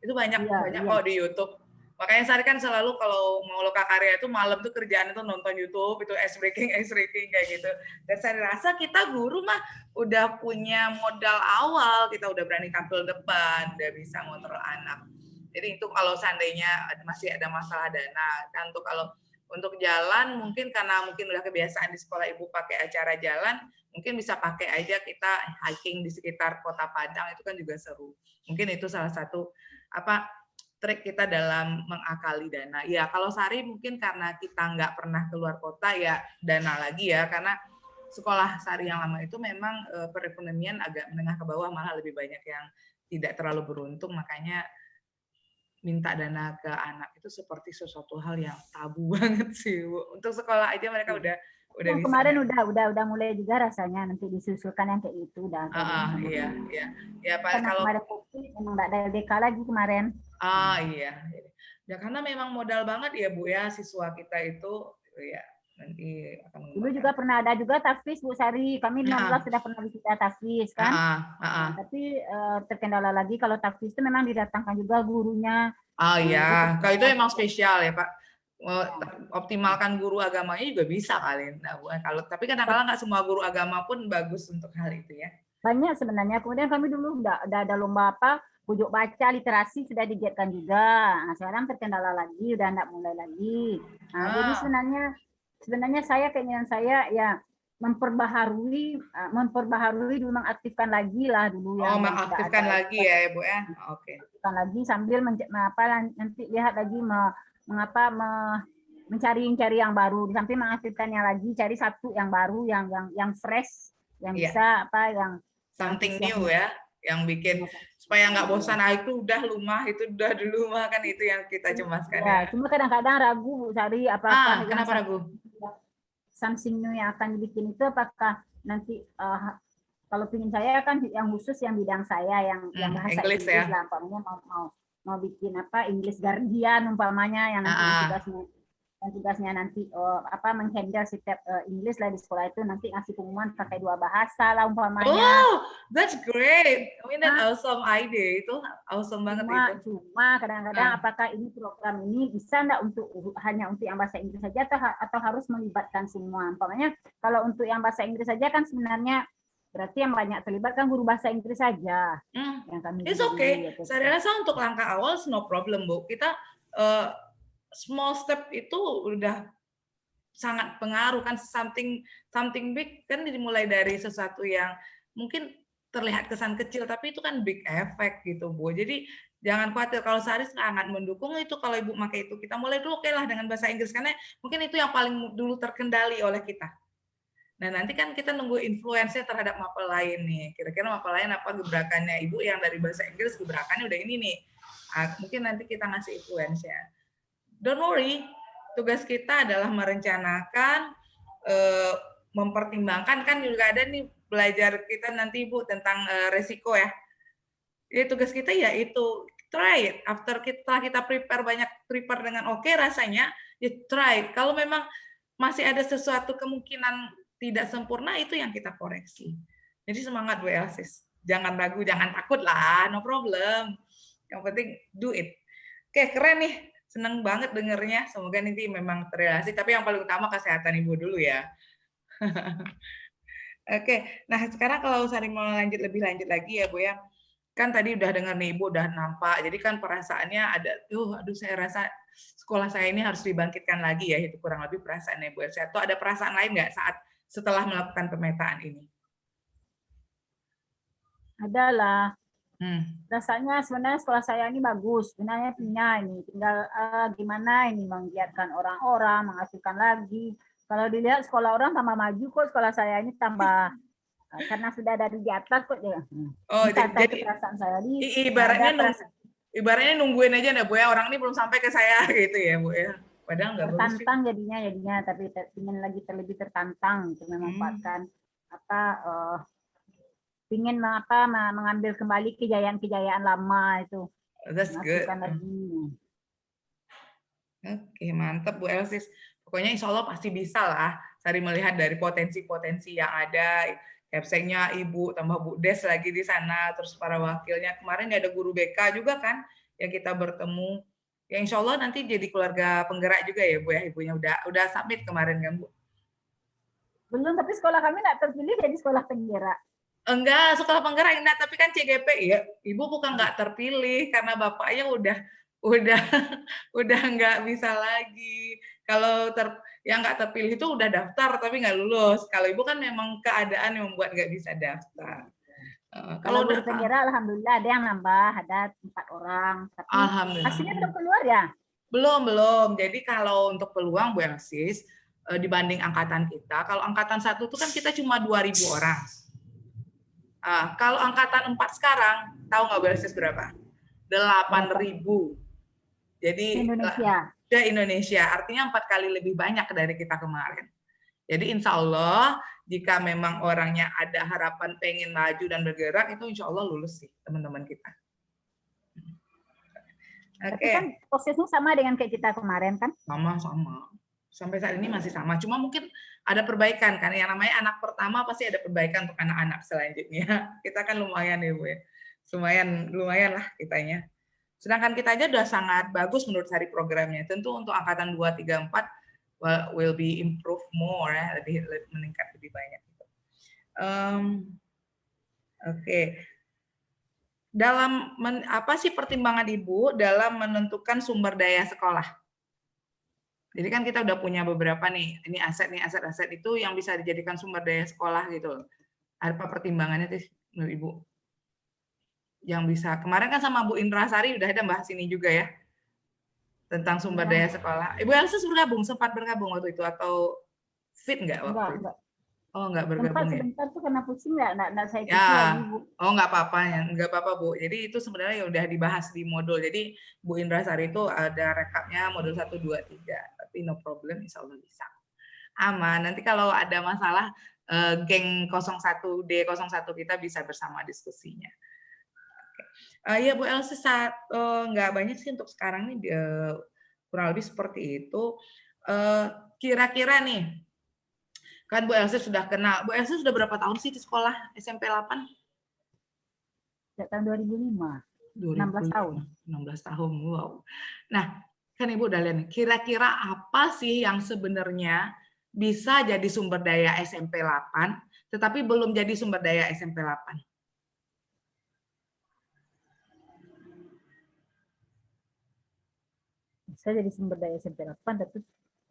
itu banyak kok di YouTube. Makanya Sari kan selalu kalau mau lokakarya itu malam tuh kerjaan itu nonton YouTube, itu ice breaking kayak gitu. Dan saya rasa kita guru mah udah punya modal awal, kita udah berani tampil depan, udah bisa ngontrol anak. Jadi itu kalau seandainya masih ada masalah dana, kan untuk jalan mungkin karena mungkin udah kebiasaan di sekolah Ibu pakai acara jalan, mungkin bisa pakai aja kita hiking di sekitar Kota Padang, itu kan juga seru. Mungkin itu salah satu trik kita dalam mengakali dana. Ya, kalau Sari mungkin karena kita nggak pernah keluar kota ya dana lagi ya, karena sekolah Sari yang lama itu memang perekonomian agak menengah ke bawah, malah lebih banyak yang tidak terlalu beruntung, makanya minta dana ke anak itu seperti sesuatu hal yang tabu banget sih, Bu. Untuk sekolah aja mereka udah yang bisa. Kemarin udah mulai juga rasanya nanti disusulkan yang kayak itu udah. Iya. Ya, kalau kemarin COVID memang nggak ada LDK lagi kemarin. Iya. Ya karena memang modal banget ya, Bu ya, siswa kita itu ya nanti akan dulu juga pernah ada juga tafis Bu Sari, kami 16 sudah pernah bisa tafis kan. Tapi terkendala lagi kalau tafis itu memang didatangkan juga gurunya. Iya, kalau itu emang spesial ya Pak. Optimalkan guru agamanya juga bisa kali. Nah, tapi kadang-kadang nggak semua guru agama pun bagus untuk hal itu ya. Banyak sebenarnya. Kemudian kami dulu udah ada lomba pojok baca literasi sudah digiatkan juga. Nah, sekarang terkendala lagi, udah nggak mulai lagi. Nah, jadi sebenarnya keinginan saya ya memperbaharui dulu, mengaktifkan lagi lah dulu yang mengaktifkan lagi ya Bu ya. Oke. Aktifkan lagi sambil nanti lihat lagi mencari yang baru, di samping mengaktifkannya lagi, cari satu yang baru, yang fresh, yang bisa yang something new ya, yang bikin supaya nggak bosan. Itu udah di rumah kan, itu yang kita cemaskan ya. Cuma kadang-kadang ragu Bu Sari, apakah kenapa ragu? Something new yang akan dibikin itu apakah nanti kalau pingin saya kan yang khusus yang bidang saya yang bahasa English Inggris ya. lah, umpamanya mau bikin apa English Guardian umpamanya yang nanti tugasnya nanti menghandle setiap English lah di sekolah itu, nanti ngasih pengumuman pakai 2 bahasa lah umpamanya. Oh, that's great. I mean, that awesome idea. Itu awesome banget itu. Cuma kadang-kadang apakah ini program ini bisa enggak hanya untuk yang bahasa Inggris saja atau harus melibatkan semua? Umpamanya kalau untuk yang bahasa Inggris saja kan sebenarnya berarti yang banyak terlibat kan guru bahasa Inggris saja. Yang kami It's okay. Saya rasa untuk langkah awal no problem, Bu. Kita small step itu udah sangat pengaruh kan, something big kan dimulai dari sesuatu yang mungkin terlihat kesan kecil tapi itu kan big effect gitu, Bu. Jadi jangan khawatir, kalau Sari sangat mendukung itu kalau Ibu pakai itu. Kita mulai dulu lah dengan bahasa Inggris karena mungkin itu yang paling dulu terkendali oleh kita. Nah, nanti kan kita nunggu influence-nya terhadap mapel lain nih. Kira-kira mapel lain apa gebrakannya Ibu yang dari bahasa Inggris, gebrakannya udah ini nih. Mungkin nanti kita ngasih influence-nya. Don't worry, tugas kita adalah merencanakan, mempertimbangkan, kan juga ada nih belajar kita nanti Ibu tentang resiko ya. Jadi tugas kita ya itu, try it. After kita prepare dengan oke rasanya, ya try. Kalau memang masih ada sesuatu kemungkinan tidak sempurna, itu yang kita koreksi. Jadi semangat Bu Elsis. Jangan ragu, jangan takut lah, no problem. Yang penting do it. Oke, keren nih. Senang banget dengernya. Semoga nanti memang terrealisasi. Tapi yang paling utama kesehatan Ibu dulu ya. Oke, nah sekarang kalau Sari mau lebih lanjut lagi ya Bu ya. Kan tadi udah dengar nih Ibu udah nampak. Jadi kan perasaannya ada, aduh saya rasa sekolah saya ini harus dibangkitkan lagi ya. Itu kurang lebih perasaannya Bu Elsa. Atau ada perasaan lain nggak setelah melakukan pemetaan ini? Adalah. Rasanya sebenarnya sekolah saya ini bagus, sebenarnya punya ini, tinggal gimana ini menggiatkan orang-orang, menghasilkan lagi. Kalau dilihat sekolah orang tambah maju kok, sekolah saya ini tambah karena sudah dari di atas kok ya. Oh, jadi perasaan saya ibaratnya nungguin aja ya Bu ya, orang ini belum sampai ke saya gitu ya Bu ya. Padahal nggak tertantang jadinya, tapi ingin lagi terlebih tertantang untuk memanfaatkan ingin mengambil kembali kejayaan-kejayaan lama itu. That's good. Oke, mantap Bu Elsis. Pokoknya insya Allah pasti bisa lah. Sari melihat dari potensi-potensi yang ada, capsnya Ibu, tambah Bu Des lagi di sana, terus para wakilnya. Kemarin ada guru BK juga kan, yang kita bertemu. Ya insya Allah nanti jadi keluarga penggerak juga ya Bu ya, Ibunya udah submit kemarin kan Bu? Belum, tapi sekolah kami nggak terpilih jadi sekolah penggerak. Enggak, sekolah penggerak enggak, tapi kan CGP ya. Ibu bukan nggak terpilih karena bapaknya udah nggak bisa lagi. Kalau yang nggak terpilih itu udah daftar tapi nggak lulus. Kalau Ibu kan memang keadaan yang membuat nggak bisa daftar. Kalau udah penggerak, alhamdulillah ada yang nambah, ada 4 orang. Tapi hasilnya belum keluar ya? Belum. Jadi kalau untuk peluang Bu Elsis, dibanding angkatan kita, kalau angkatan 1 itu kan kita cuma 2.000 orang. Kalau angkatan 4 sekarang, tahu nggak Bu Elsis berapa? 8.000. Jadi Indonesia, artinya 4 kali lebih banyak dari kita kemarin. Jadi insya Allah jika memang orangnya ada harapan pengen maju dan bergerak, itu insya Allah lulus sih teman-teman kita. Tapi kan prosesnya sama dengan kayak kita kemarin kan? Sama. Sampai saat ini masih sama. Cuma mungkin ada perbaikan kan. Yang namanya anak pertama pasti ada perbaikan untuk anak-anak selanjutnya. Kita kan lumayan ya Bu ya. Lumayan lah kitanya. Sedangkan kita aja udah sangat bagus menurut Sari programnya. Tentu untuk angkatan 2, 3, 4 will be improve more ya, lebih meningkat lebih banyak. Oke. Dalam apa sih pertimbangan Ibu dalam menentukan sumber daya sekolah? Jadi kan kita udah punya beberapa nih, ini aset itu yang bisa dijadikan sumber daya sekolah gitu. Apa pertimbangannya sih menurut Ibu? Yang bisa, kemarin kan sama Bu Indra Sari udah ada bahas ini juga ya, tentang sumber daya sekolah. Ibu Elsa sempat bergabung waktu itu atau fit nggak waktu itu? Oh, nggak bergabung ya? Sebentar tuh karena pusing nggak saya ikut lagi, Bu. Oh, nggak apa-apa Bu. Jadi itu sebenarnya udah dibahas di modul. Jadi Bu Indra Sari itu ada rekapnya modul 1, 2, 3. Tapi no problem, insya Allah bisa. Aman. Nanti kalau ada masalah geng 01D01 kita bisa bersama diskusinya. Ya Bu Elsie, nggak banyak sih untuk sekarang nih, kurang lebih seperti itu. Kira-kira nih, kan Bu Elsie sudah kenal. Bu Elsie sudah berapa tahun sih di sekolah SMP 8? Sejak tahun 2005. 16 tahun. 16 tahun, wow. Nah, kan Ibu udah lihat nih, kira-kira apa sih yang sebenarnya bisa jadi sumber daya SMP 8, tetapi belum jadi sumber daya SMP 8? Bisa jadi sumber daya SMP 8, tapi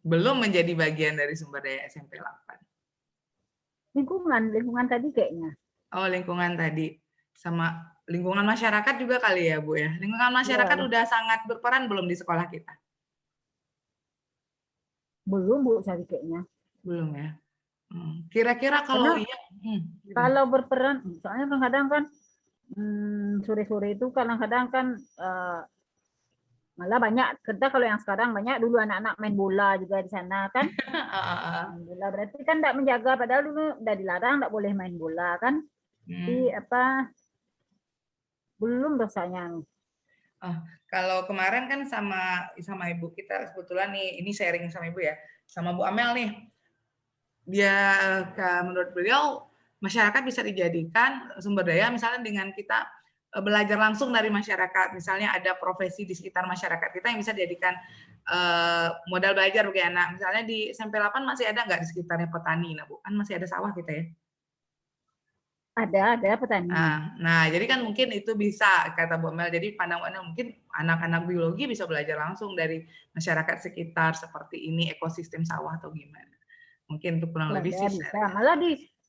belum menjadi bagian dari sumber daya SMP 8. Lingkungan tadi kayaknya. Oh, lingkungan tadi. Sama lingkungan masyarakat juga kali ya, Bu ya. Lingkungan masyarakat Ya, udah sangat berperan belum di sekolah kita? belum Bu Sari kayaknya. Belum ya. Kira-kira kalau iya, kalau berperan, soalnya kadang-kadang kan sore-sore itu kadang-kadang kan malah banyak, kita kalau yang sekarang banyak, dulu anak-anak main bola juga di sana kan. Main bola berarti kan tidak menjaga, padahal dulu udah dilarang, tidak boleh main bola kan. Jadi belum dosanya. Kalau kemarin kan sama Ibu kita kebetulan nih, ini sharing sama Ibu ya, sama Bu Amel nih. Dia menurut beliau masyarakat bisa dijadikan sumber daya misalnya dengan kita belajar langsung dari masyarakat. Misalnya ada profesi di sekitar masyarakat kita yang bisa dijadikan modal belajar bagi anak. Misalnya di SMP 8 masih ada nggak di sekitarnya petani? Nah, Bu, kan masih ada sawah kita ya. Ada petani. Nah, jadi kan mungkin itu bisa, kata Bu Mel, jadi pandangannya mungkin anak-anak biologi bisa belajar langsung dari masyarakat sekitar seperti ini, ekosistem sawah atau gimana. Mungkin itu kurang lebih sih. Bisa. Malah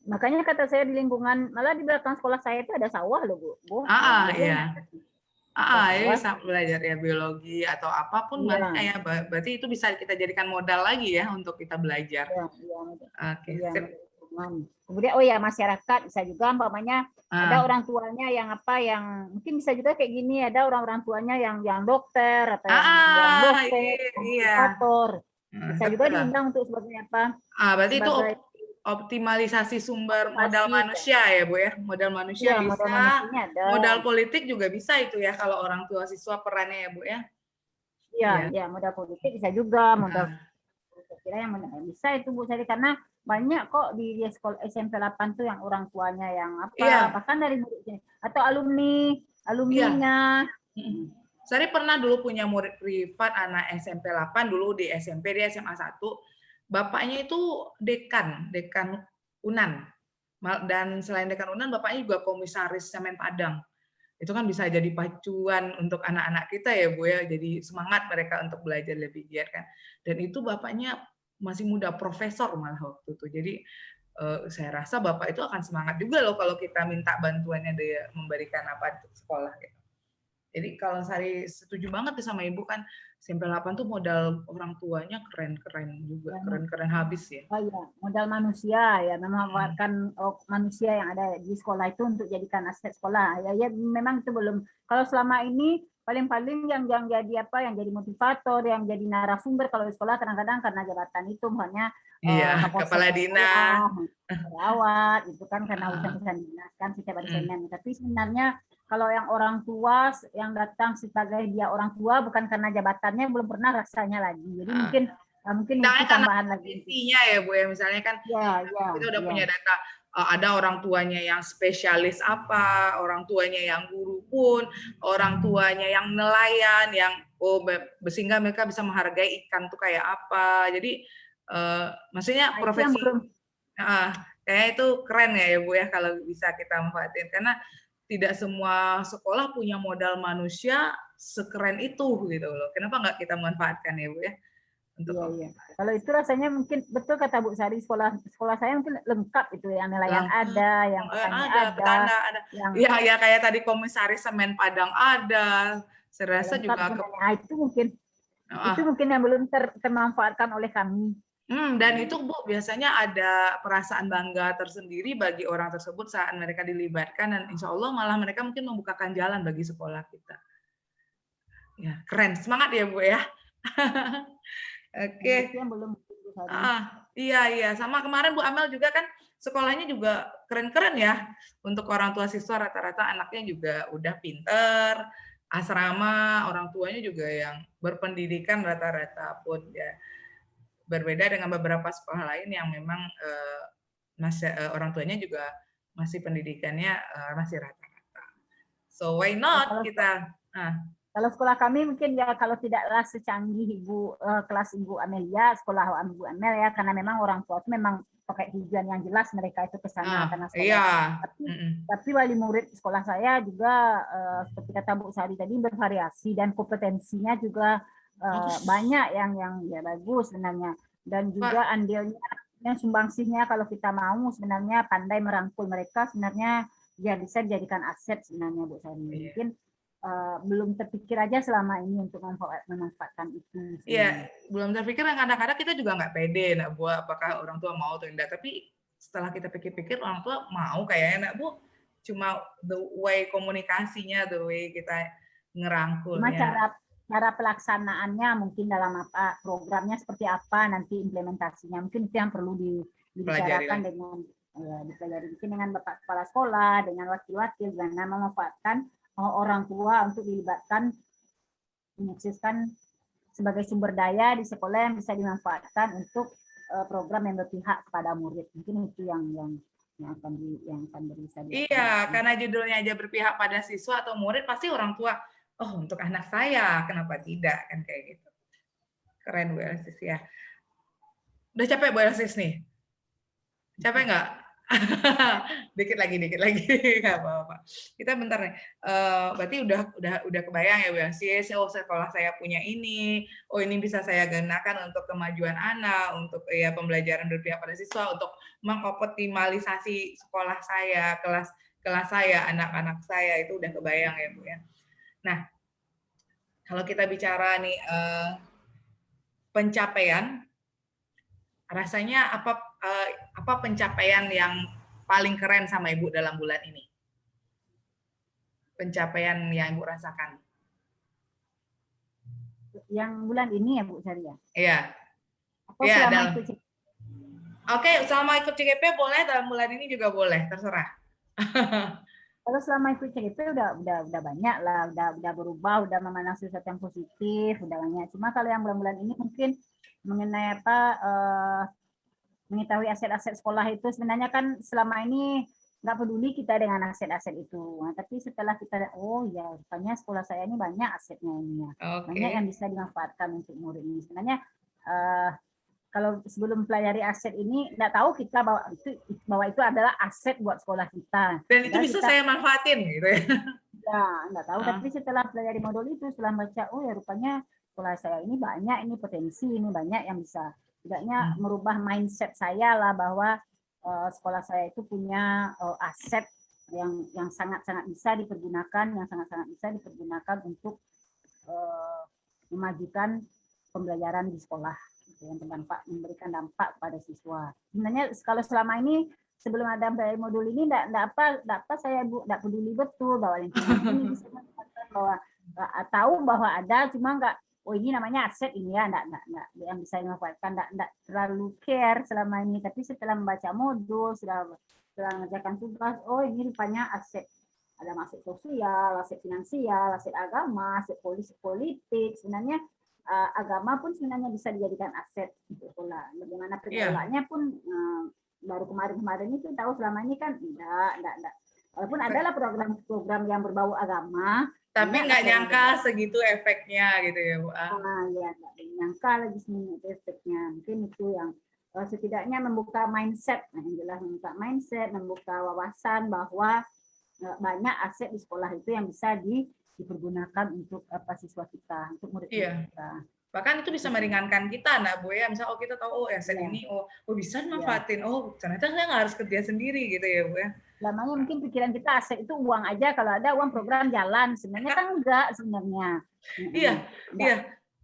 makanya kata saya di lingkungan, malah di belakang sekolah saya itu ada sawah loh Bu. Iya. Ya belajar ya biologi atau apapun ya, berarti itu bisa kita jadikan modal lagi ya untuk kita belajar. Oke. Kemudian masyarakat bisa juga umpamanya ada orang tuanya yang mungkin bisa juga kayak gini, ada orang tuanya yang dokter atau yang dokter, edukator. Bisa juga diundang untuk sebagai apa? Berarti itu optimalisasi sumber modal manusia ya Bu ya, modal manusia bisa, modal politik juga bisa itu ya kalau orang tua siswa perannya ya Bu ya. Iya, modal politik bisa juga, modal kira yang bisa itu Bu Sari, karena banyak kok di sekolah SMP 8 tuh yang orang tuanya yang bahkan dari muridnya atau alumninya. Sari pernah dulu punya murid privat anak SMP 8 dulu di SMP, dia SMA 1. Bapaknya itu dekan Unan. Dan selain dekan Unan, bapaknya juga komisaris Semen Padang. Itu kan bisa jadi pacuan untuk anak-anak kita ya Bu ya, jadi semangat mereka untuk belajar lebih giat kan. Dan itu bapaknya masih muda, profesor malah waktu itu. Jadi saya rasa bapak itu akan semangat juga loh kalau kita minta bantuannya dia memberikan apa untuk sekolah gitu. Jadi kalau Sari setuju banget sama Ibu kan, SMP 8 tuh modal orang tuanya keren-keren juga, keren-keren habis ya. Oh iya, modal manusia ya, memanfaatkan manusia yang ada di sekolah itu untuk jadikan aset sekolah. Ya memang itu belum. Kalau selama ini paling-paling yang jadi yang jadi motivator, yang jadi narasumber kalau di sekolah kadang-kadang karena jabatan itu, misalnya kepala dinas, perawat, itu kan karena urusan dinas kan setiap ada Senin. Tapi sebenarnya kalau yang orang tua yang datang sebagai dia orang tua bukan karena jabatannya, belum pernah rasanya lagi. Jadi mungkin itu tambahan lagi. Intinya ya Bu ya, misalnya kan kita udah punya data, ada orang tuanya yang spesialis apa, orang tuanya yang guru pun, orang tuanya yang nelayan, yang sehingga mereka bisa menghargai ikan tuh kayak apa. Jadi maksudnya profesi kayak itu keren ya Bu ya kalau bisa kita manfaatin, karena tidak semua sekolah punya modal manusia sekeren itu gitu loh. Kenapa nggak kita manfaatkan ya Bu ya? Kalau itu rasanya mungkin betul kata Bu Sari, sekolah saya mungkin lengkap itu, yang nelayan ada, yang petani ada. Ya kayak tadi komisaris Semen Padang ada. Saya rasa juga itu mungkin yang belum termanfaatkan oleh kami. Dan itu Bu biasanya ada perasaan bangga tersendiri bagi orang tersebut saat mereka dilibatkan, dan insya Allah malah mereka mungkin membukakan jalan bagi sekolah kita. Ya keren, semangat ya Bu ya. Oke. Itu yang belum. Iya. Sama kemarin Bu Amel juga kan sekolahnya juga keren-keren ya. Untuk orang tua siswa rata-rata anaknya juga udah pinter, asrama, orang tuanya juga yang berpendidikan rata-rata pun ya. Berbeda dengan beberapa sekolah lain yang memang orang tuanya juga masih pendidikannya masih rata-rata. So why not kita? Kalau sekolah kami mungkin ya kalau tidaklah secanggih kelas Ibu Amelia, sekolah Ibu Amel ya, karena memang orang tua itu memang pakai tujuan yang jelas mereka itu ke sana karena sekolah. Iya. Tapi wali murid sekolah saya juga seperti kata Bu Sari tadi bervariasi dan kompetensinya juga banyak yang ya bagus sebenarnya, dan juga andilnya yang sumbangsihnya kalau kita mau sebenarnya pandai merangkul mereka sebenarnya ya bisa dijadikan aset sebenarnya Bu Sari. Mungkin belum terpikir aja selama ini untuk memanfaatkan itu. Iya, belum terpikir. Kadang-kadang kita juga nggak pede, nak Bu, apakah orang tua mau atau tidak. Tapi setelah kita pikir-pikir, orang tua mau kayaknya, nak Bu. Cuma the way komunikasinya, the way kita ngerangkulnya. Cara pelaksanaannya mungkin dalam apa, programnya seperti apa, nanti implementasinya. Mungkin itu yang perlu dibicarakan dipelajari dengan Bapak Kepala Sekolah, dengan wakil-wakil, dan memanfaatkan orang tua untuk dilibatkan, menyaksikan sebagai sumber daya di sekolah yang bisa dimanfaatkan untuk program yang berpihak kepada murid. Mungkin itu yang akan bisa. Iya, karena judulnya aja berpihak pada siswa atau murid, pasti orang tua, oh untuk anak saya, kenapa tidak, kan kayak gitu. Keren Bu Alexis ya. Udah capek Bu Alexis nih? Capek nggak? dikit lagi nggak apa-apa. Kita bentar nih. Berarti udah kebayang ya Bu Alexis, oh sekolah saya punya ini, oh ini bisa saya gunakan untuk kemajuan anak, untuk ya pembelajaran berpihak pada siswa, untuk mengoptimalisasi sekolah saya, kelas saya, anak-anak saya, itu udah kebayang ya Bu ya. Nah, kalau kita bicara nih pencapaian, rasanya apa pencapaian yang paling keren sama Ibu dalam bulan ini? Pencapaian yang Ibu rasakan? Yang bulan ini ya Bu Saria? Iya. Atau selama ikut CGP? Oke, selama ikut CGP boleh, dalam bulan ini juga boleh, terserah. Kalau selama ikut CGP udah banyak lah, udah berubah, udah memandang sesuatu yang positif, udah banyak. Cuma kalau yang bulan-bulan ini mungkin mengenai apa mengetahui aset-aset sekolah itu sebenarnya kan selama ini nggak peduli kita dengan aset-aset itu. Nah, tapi setelah kita oh ya rupanya sekolah saya ini banyak asetnya ini ya. Banyak yang bisa dimanfaatkan untuk murid ini. Sebenarnya kalau sebelum pelajari aset ini nggak tahu kita bahwa itu adalah aset buat sekolah kita. Dan itu bisa saya manfaatin gitu ya. Ya, nggak tahu. Tapi setelah pelajari modul itu, setelah baca, oh ya rupanya sekolah saya ini banyak, ini potensi, ini banyak yang bisa. Tidaknya merubah mindset saya lah bahwa sekolah saya itu punya aset yang sangat-sangat bisa dipergunakan, untuk memajukan pembelajaran di sekolah, yang memberikan dampak pada siswa. Sebenarnya kalau selama ini sebelum ada modul ini enggak apa saya Bu enggak peduli betul bahwa lingkungan ini bisa bahwa tahu bahwa ada, cuma enggak ini namanya aset ini ya, enggak yang bisa dimanfaatkan, enggak terlalu care selama ini. Tapi setelah membaca modul, setelah mengerjakan tugas, oh ini rupanya aset. Ada aset sosial, aset finansial, aset agama, aset politik. Sebenarnya agama pun sebenarnya bisa dijadikan aset untuk sekolah. Bagaimana pengelolaannya pun baru kemarin itu tahu, selama ini kan enggak. Walaupun adalah program-program yang berbau agama, tapi nggak nyangka segitu efeknya gitu ya Bu. Ya nggak nyangka lagi segitu efeknya. Mungkin itu yang setidaknya membuka mindset, yang jelas membuka mindset, membuka wawasan bahwa banyak aset di sekolah itu yang bisa dipergunakan untuk siswa kita, untuk murid kita. Bahkan itu bisa meringankan kita, nah Bu ya. Misal kita tahu aset ini, bisa dimanfaatin. Ternyata saya nggak harus kerja sendiri gitu ya Bu ya. Lamanya mungkin pikiran kita aset itu uang aja, kalau ada uang program jalan. Sebenarnya kan enggak sebenarnya.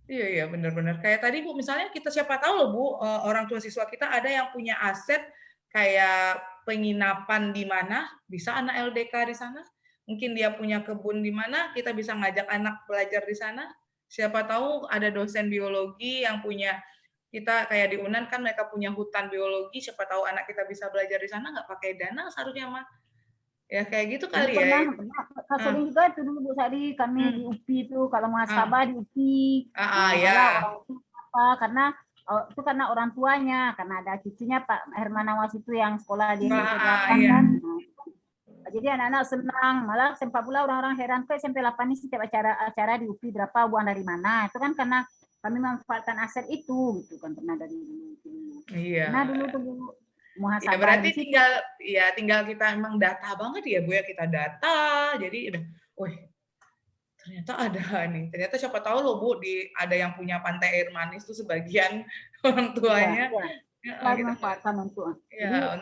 Iya, benar-benar. Kayak tadi Bu, misalnya kita siapa tahu loh Bu, orang tua siswa kita ada yang punya aset kayak penginapan di mana, bisa anak LDK di sana. Mungkin dia punya kebun di mana, kita bisa ngajak anak belajar di sana. Siapa tahu ada dosen biologi yang punya kita kayak di UNAN kan mereka punya hutan biologi, siapa tahu anak kita bisa belajar di sana nggak pakai dana seharusnya mah. Ya kayak gitu kali ya. Pernah sering juga itu dulu Bu Sari, kami di UPI itu kalau muhasabah di UPI. Ya. Orang itu apa karena itu karena orang tuanya, karena ada cucunya Pak Herman Awas itu yang sekolah di SMP 8 kan. Jadi anak-anak senang, malah sempat pula orang-orang heran kok SMP 8 ini setiap acara di UPI berapa, uang dari mana. Itu kan karena kami memanfaatkan aset itu gitu kan, pernah dari dulu. Iya. Nah dulu tuh ya berarti tinggal kita emang data banget ya Bu ya, kita data jadi wih ternyata ada nih, ternyata siapa tahu loh Bu ada yang punya pantai air manis tuh sebagian orang tuanya dimanfaatkan untuk ya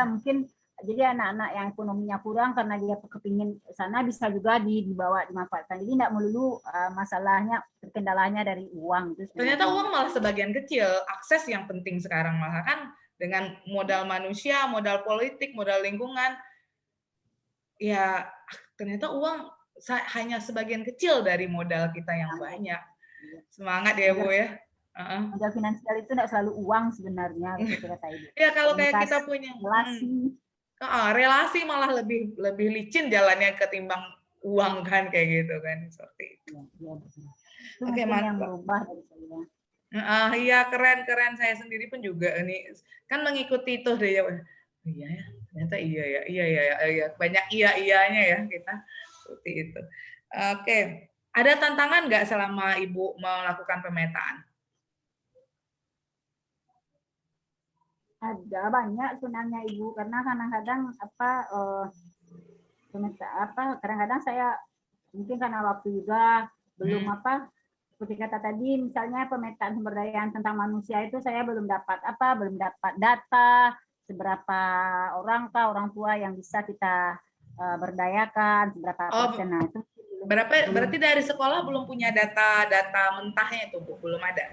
mungkin jadi anak-anak yang ekonominya kurang karena dia kepingin sana bisa juga dibawa dimanfaatkan, jadi tidak melulu masalahnya kendalanya dari uang itu ternyata uang malah sebagian kecil, akses yang penting sekarang malah kan dengan modal manusia, modal politik, modal lingkungan, ya ternyata uang hanya sebagian kecil dari modal kita yang banyak. Semangat ya Bu ya. Modal finansial itu tidak selalu uang sebenarnya. Ya kalau kayak kita punya relasi malah lebih licin jalannya ketimbang uang kan kayak gitu kan seperti itu. Oke, mantap. Iya keren saya sendiri pun juga ini kan mengikuti itu deh ya. Iya ya, ternyata iya banyak iya-iyanya ya kita seperti itu. Oke, ada tantangan nggak selama Ibu melakukan pemetaan? Ada banyak sebenarnya Ibu, karena kadang-kadang kadang-kadang saya mungkin karena waktu juga belum seperti kata tadi, misalnya pemetaan sumber daya tentang manusia itu saya belum dapat data seberapa orang tua yang bisa kita berdayakan, seberapa persen. Nah, itu berarti dari sekolah belum punya data mentahnya itu Bu, belum ada.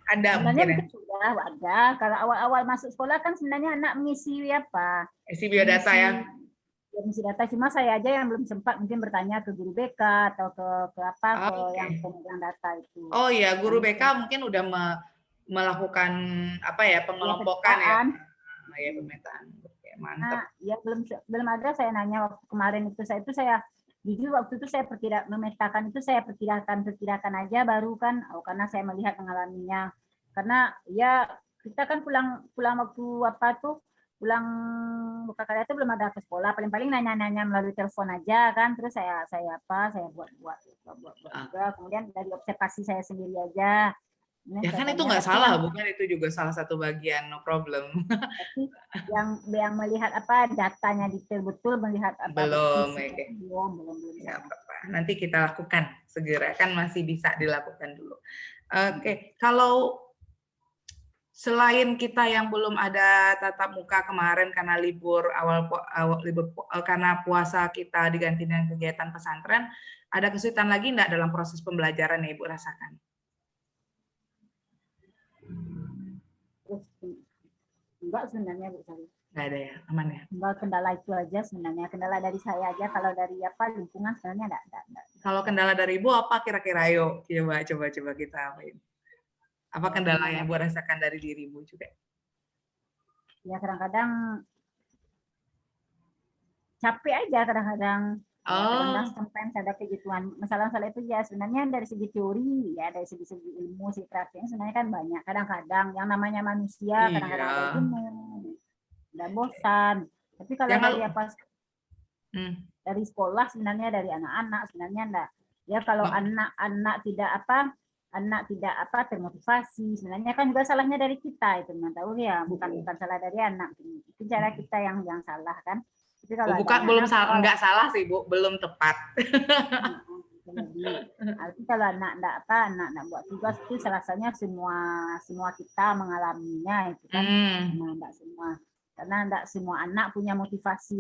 Ada mungkin sudah ada. Kalau awal-awal masuk sekolah kan sebenarnya anak mengisi isi biodata ya. Mengisi data, cuma saya aja yang belum sempat mungkin bertanya ke guru BK atau ke yang pemegang data itu. Oh iya, guru BK mungkin udah melakukan pengelompokan ya. Ya pemetaan. Mantap. Ya belum ada, saya nanya waktu kemarin itu saya jujur waktu itu saya memetakan itu, saya perkirakan aja baru kan, karena saya melihat mengalaminya, karena ya kita kan pulang waktu pulang buka karya itu belum ada ke sekolah, paling nanya-nanya melalui telepon aja kan, terus saya buat juga, kemudian dari observasi saya sendiri aja. Ya kan itu nggak salah, bukan itu juga salah satu bagian, no problem. Tapi yang melihat datanya detail betul, melihat belum. Ya, nanti kita lakukan segera, kan masih bisa dilakukan dulu. Oke. Kalau selain kita yang belum ada tatap muka kemarin karena libur karena puasa kita diganti dengan kegiatan pesantren, ada kesulitan lagi enggak dalam proses pembelajaran yang Ibu rasakan? Enggak sebenarnya Bu Sari. Enggak ada ya, aman ya. Enggak, kendala itu aja sebenarnya, kendala dari saya aja. Kalau dari lingkungan sebenarnya enggak. Kalau kendala dari Ibu apa kira-kira? Ayo coba kita apain. Apa kendala yang Ibu rasakan dari diri Ibu juga? Ya kadang-kadang capek aja, kadang-kadang sampai ada kegituan. Masalah-masalah itu ya sebenarnya dari segi teori ya, dari segi ilmu, segi prakteknya sebenarnya kan banyak. Kadang-kadang yang namanya manusia kadang-kadang ada jenuh, ada bosan. Tapi kalau dari dari sekolah sebenarnya, dari anak-anak sebenarnya enggak. Ya kalau anak tidak termotivasi, sebenarnya kan juga salahnya dari kita itu, tahu ya, bukan salah dari anak. Itu cara kita yang salah kan. Belum salah, enggak salah sih Bu, belum tepat. Jadi kalau anak enggak buat tugas itu rasanya semua kita mengalaminya itu kan. Enggak semua, karena enggak semua anak punya motivasi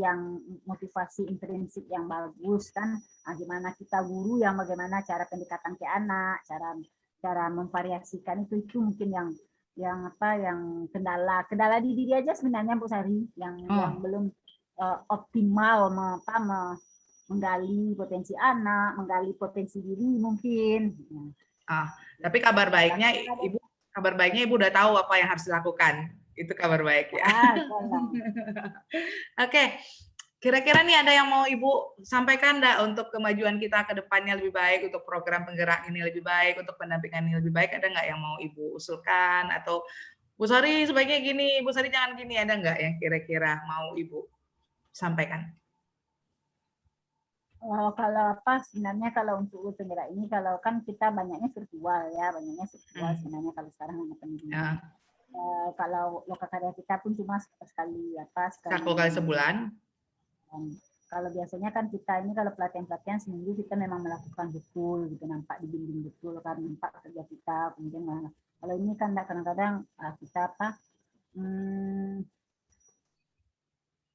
intrinsik yang bagus kan. Gimana kita guru yang bagaimana cara pendekatan ke anak, cara memvariasikan itu mungkin yang kendala di diri aja sebenarnya Bu Sari, yang belum optimal menggali potensi anak, menggali potensi diri mungkin. Tapi kabar baiknya Ibu Kabar baiknya Ibu udah tahu apa yang harus dilakukan. Itu kabar baik ya. Oke. Kira-kira nih ada yang mau Ibu sampaikan enggak untuk kemajuan kita ke depannya lebih baik, untuk program penggerak ini lebih baik, untuk pendampingan ini lebih baik, ada nggak yang mau Ibu usulkan? Atau Bu Sari sebaiknya gini, Bu Sari jangan gini, ada nggak yang kira-kira mau Ibu sampaikan? Kalau apa sebenarnya kalau untuk penggerak ini, kalau kan kita banyaknya virtual ya, sebenarnya kalau sekarang hanya pendidikan. Kalau lokakarya kita pun cuma sekali satu kali sebulan. Kalau biasanya kan kita ini kalau pelatihan seminggu kita memang melakukan betul gitu, nampak di bimbing betul kan, nampak kerja kita. Kemudian kalau ini kan kadang-kadang kita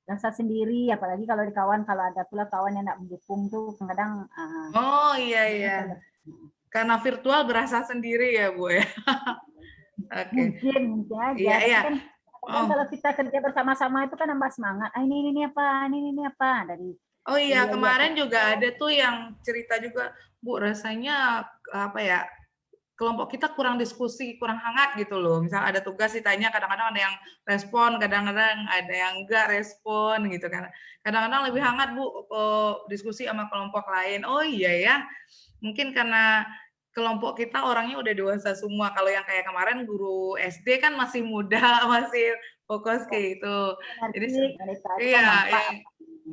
rasa sendiri, apalagi kalau di kawan, kalau ada pula kawan yang tidak mendukung tuh kadang. Oh iya. Karena virtual berasa sendiri ya Bu ya. Okay. Mungkin aja. Iya. Kan kalau kita kerja bersama-sama itu kan nambah semangat. Ini apa dari. Oh iya, kemarin juga ada tuh yang cerita juga, Bu, rasanya apa ya? Kelompok kita kurang diskusi, kurang hangat gitu loh. Misal ada tugas ditanya, kadang-kadang ada yang respon, kadang-kadang ada yang enggak respon gitu kan. Kadang-kadang lebih hangat Bu diskusi sama kelompok lain. Oh iya ya, mungkin karena kelompok kita orangnya udah dewasa semua. Kalau yang kayak kemarin guru SD kan masih muda, masih fokus kayak itu. Jadi iya,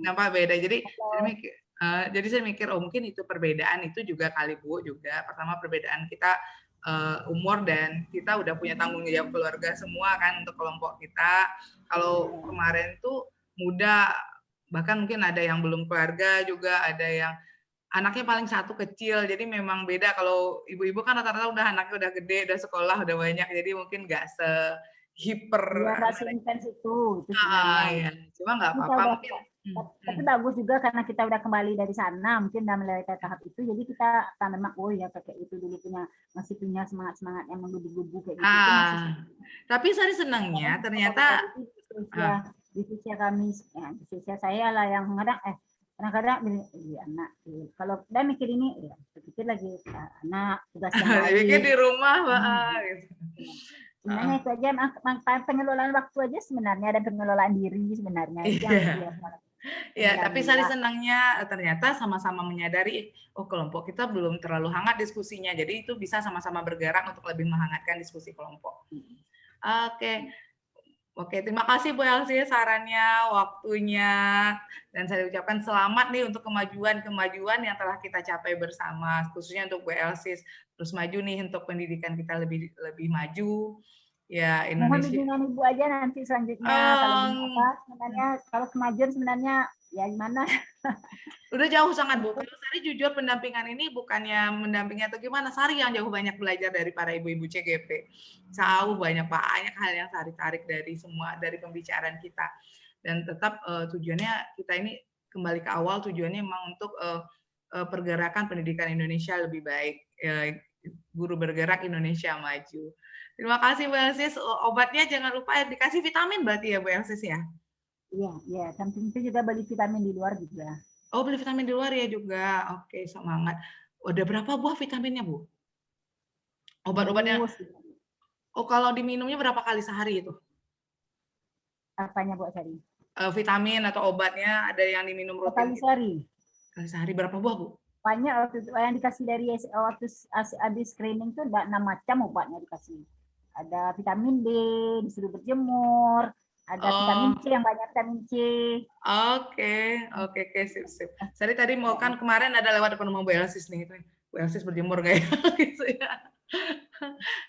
nampak beda. Jadi saya mikir oh mungkin itu perbedaan itu juga kali Bu juga. Pertama perbedaan kita umur dan kita udah punya tanggung jawab keluarga semua kan untuk kelompok kita. Kalau kemarin tuh muda, bahkan mungkin ada yang belum keluarga juga, ada yang anaknya paling satu kecil. Jadi memang beda. Kalau ibu-ibu kan rata-rata udah anaknya udah gede, udah sekolah, udah banyak. Jadi mungkin nggak sehiper. Iya, nggak seintens itu sebenarnya. Iya. Cuma nggak apa-apa mungkin. Tapi bagus juga karena kita udah kembali dari sana, mungkin udah melewati tahap itu, jadi kita akan memang oh ya kayak itu dulu masih punya semangat yang menggebu-gebu kayak gitu. Tapi saya senangnya ternyata di usia kami, di usia saya lah yang kadang-kadang anak. Kalau udah mikir ini, ya pikir lagi anak tugas yang lain. Pikir di rumah, Sebenarnya itu aja pengelolaan waktu aja sebenarnya dan pengelolaan diri sebenarnya. Ya, tapi saya senangnya ternyata sama-sama menyadari, oh kelompok kita belum terlalu hangat diskusinya, jadi itu bisa sama-sama bergerak untuk lebih menghangatkan diskusi kelompok. Oke, terima kasih Bu Elsie sarannya, waktunya, dan saya ucapkan selamat nih untuk kemajuan yang telah kita capai bersama, khususnya untuk Bu Elsie terus maju nih untuk pendidikan kita lebih maju. Ya, Indonesia. Mohon bimbingan Ibu aja nanti selanjutnya kalau kemajuan sebenarnya ya gimana? Udah jauh sangat Bu. Kalau Sari jujur pendampingan ini bukannya mendampingi atau gimana, Sari yang jauh banyak belajar dari para ibu-ibu CGP. Jauh banyak hal yang Sari tarik dari pembicaraan kita. Dan tetap tujuannya kita ini kembali ke awal, tujuannya memang untuk pergerakan pendidikan Indonesia lebih baik. Guru bergerak Indonesia maju. Terima kasih Bu Elsie. Obatnya jangan lupa dikasih vitamin berarti ya Bu Elsie ya? Iya. Samping itu juga beli vitamin di luar juga. Oh, beli vitamin di luar ya juga. Oke, semangat. Udah berapa buah vitaminnya, Bu? Obat-obatnya. Oh, kalau diminumnya berapa kali sehari itu? Apanya, Bu Sari? Vitamin atau obatnya ada yang diminum rutin? Kali sehari. Kali sehari berapa buah, Bu? Banyak yang dikasih dari waktu habis screening tuh ada 6 macam obatnya dikasih. Ada vitamin D, disuruh berjemur, ada vitamin C yang banyak vitamin C. Oke, sip. Saya tadi mau kan kemarin ada lewat depan rumah Bu Elsie nih, Bu Elsie berjemur kayak gitu ya.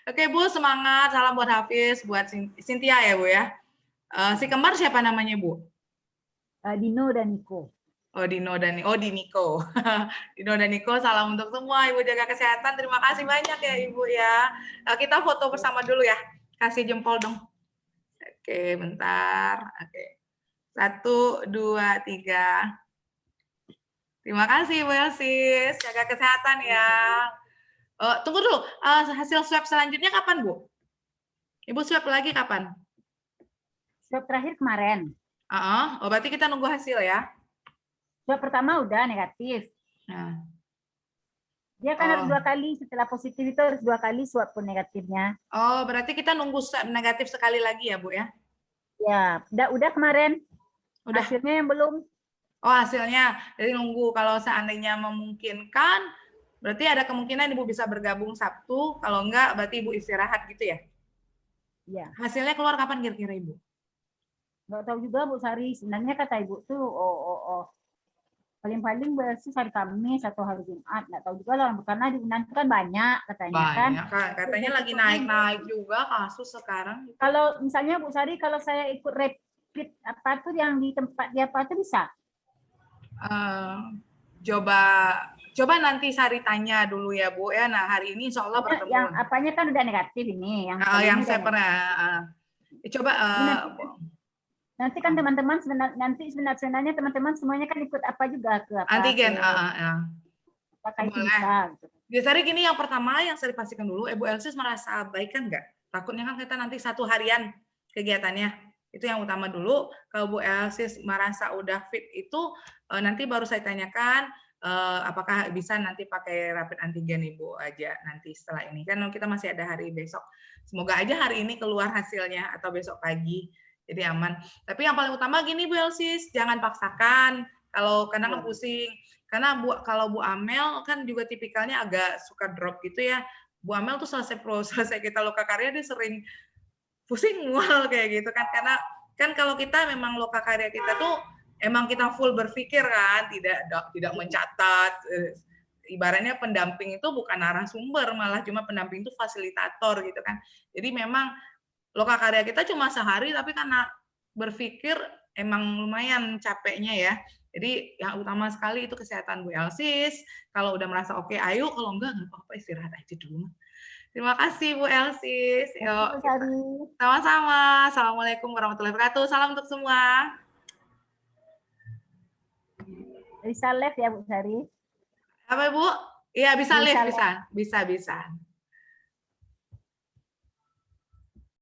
Oke Bu, semangat, salam buat Hafiz, buat Cynthia ya Bu ya. Si kembar siapa namanya Bu? Dino dan Niko. Dino dan Niko. Dino dan Niko, salam untuk semua. Ibu jaga kesehatan. Terima kasih banyak ya Ibu ya. Kita foto bersama dulu ya. Kasih jempol dong. Oke, bentar. Oke. 1, 2, 3. Terima kasih Bu Elsie. Jaga kesehatan ya. Tunggu dulu. Hasil swab selanjutnya kapan Bu? Ibu swab lagi kapan? Swab terakhir kemarin. Berarti kita nunggu hasil ya. Swab pertama udah negatif. Dia kan harus 2 kali, setelah positif itu harus 2 kali swab pun negatifnya. Oh, berarti kita nunggu negatif sekali lagi ya, Bu ya? Ya, udah kemarin. Udah. Hasilnya yang belum. Oh, hasilnya. Jadi nunggu kalau seandainya memungkinkan, berarti ada kemungkinan Ibu bisa bergabung Sabtu, kalau enggak berarti Ibu istirahat gitu ya? Iya. Hasilnya keluar kapan kira-kira Ibu? Nggak tahu juga Bu Sari, sebenarnya kata Ibu tuh paling-paling berarti hari Kamis atau hari Jumat, nggak tahu juga lah, karena di Unan kan banyak katanya kan. Banyak kan, katanya lagi naik-naik juga kasus sekarang. Kalau misalnya Bu Sari, kalau saya ikut rapid apa tuh yang di tempat dia apa tuh bisa? Coba nanti Sari tanya dulu ya Bu ya. Nah hari ini insya Allah bertemu. Yang apanya kan udah negatif ini, yang saya pernah. Coba. Nanti kan teman-teman sebenarnya teman-teman semuanya kan ikut apa juga ke apa? Antigen. Apakah itu bisa? Gitu. Biasanya gini, yang pertama yang saya pastikan dulu, Bu Elsis merasa baik kan nggak? Takutnya kan kita nanti 1 harian kegiatannya. Itu yang utama dulu. Kalau Bu Elsis merasa udah fit itu, nanti baru saya tanyakan apakah bisa nanti pakai rapid antigen Ibu aja nanti setelah ini. Kan kita masih ada hari besok. Semoga aja hari ini keluar hasilnya atau besok pagi. Jadi aman. Tapi yang paling utama gini Bu Elsis, jangan paksakan. Kalau kadang pusing. Karena kalau Bu Amel kan juga tipikalnya agak suka drop gitu ya. Bu Amel tuh selesai kita lokakarya dia sering pusing mual kayak gitu kan. Karena kan kalau kita memang lokakarya kita tuh emang kita full berpikir kan, tidak mencatat. Ibaratnya pendamping itu bukan narasumber, malah cuma pendamping itu fasilitator gitu kan. Jadi memang lokakarya kita cuma sehari, tapi karena berpikir emang lumayan capeknya ya. Jadi yang utama sekali itu kesehatan Bu Elsis. Kalau udah merasa oke, ayo. Kalau enggak apa-apa, istirahat aja dulu. Terima kasih Bu Elsis. Yuk. Sama-sama. Assalamualaikum warahmatullahi wabarakatuh. Salam untuk semua. Bisa live ya Bu Sari? Apa Bu? Iya bisa live, bisa.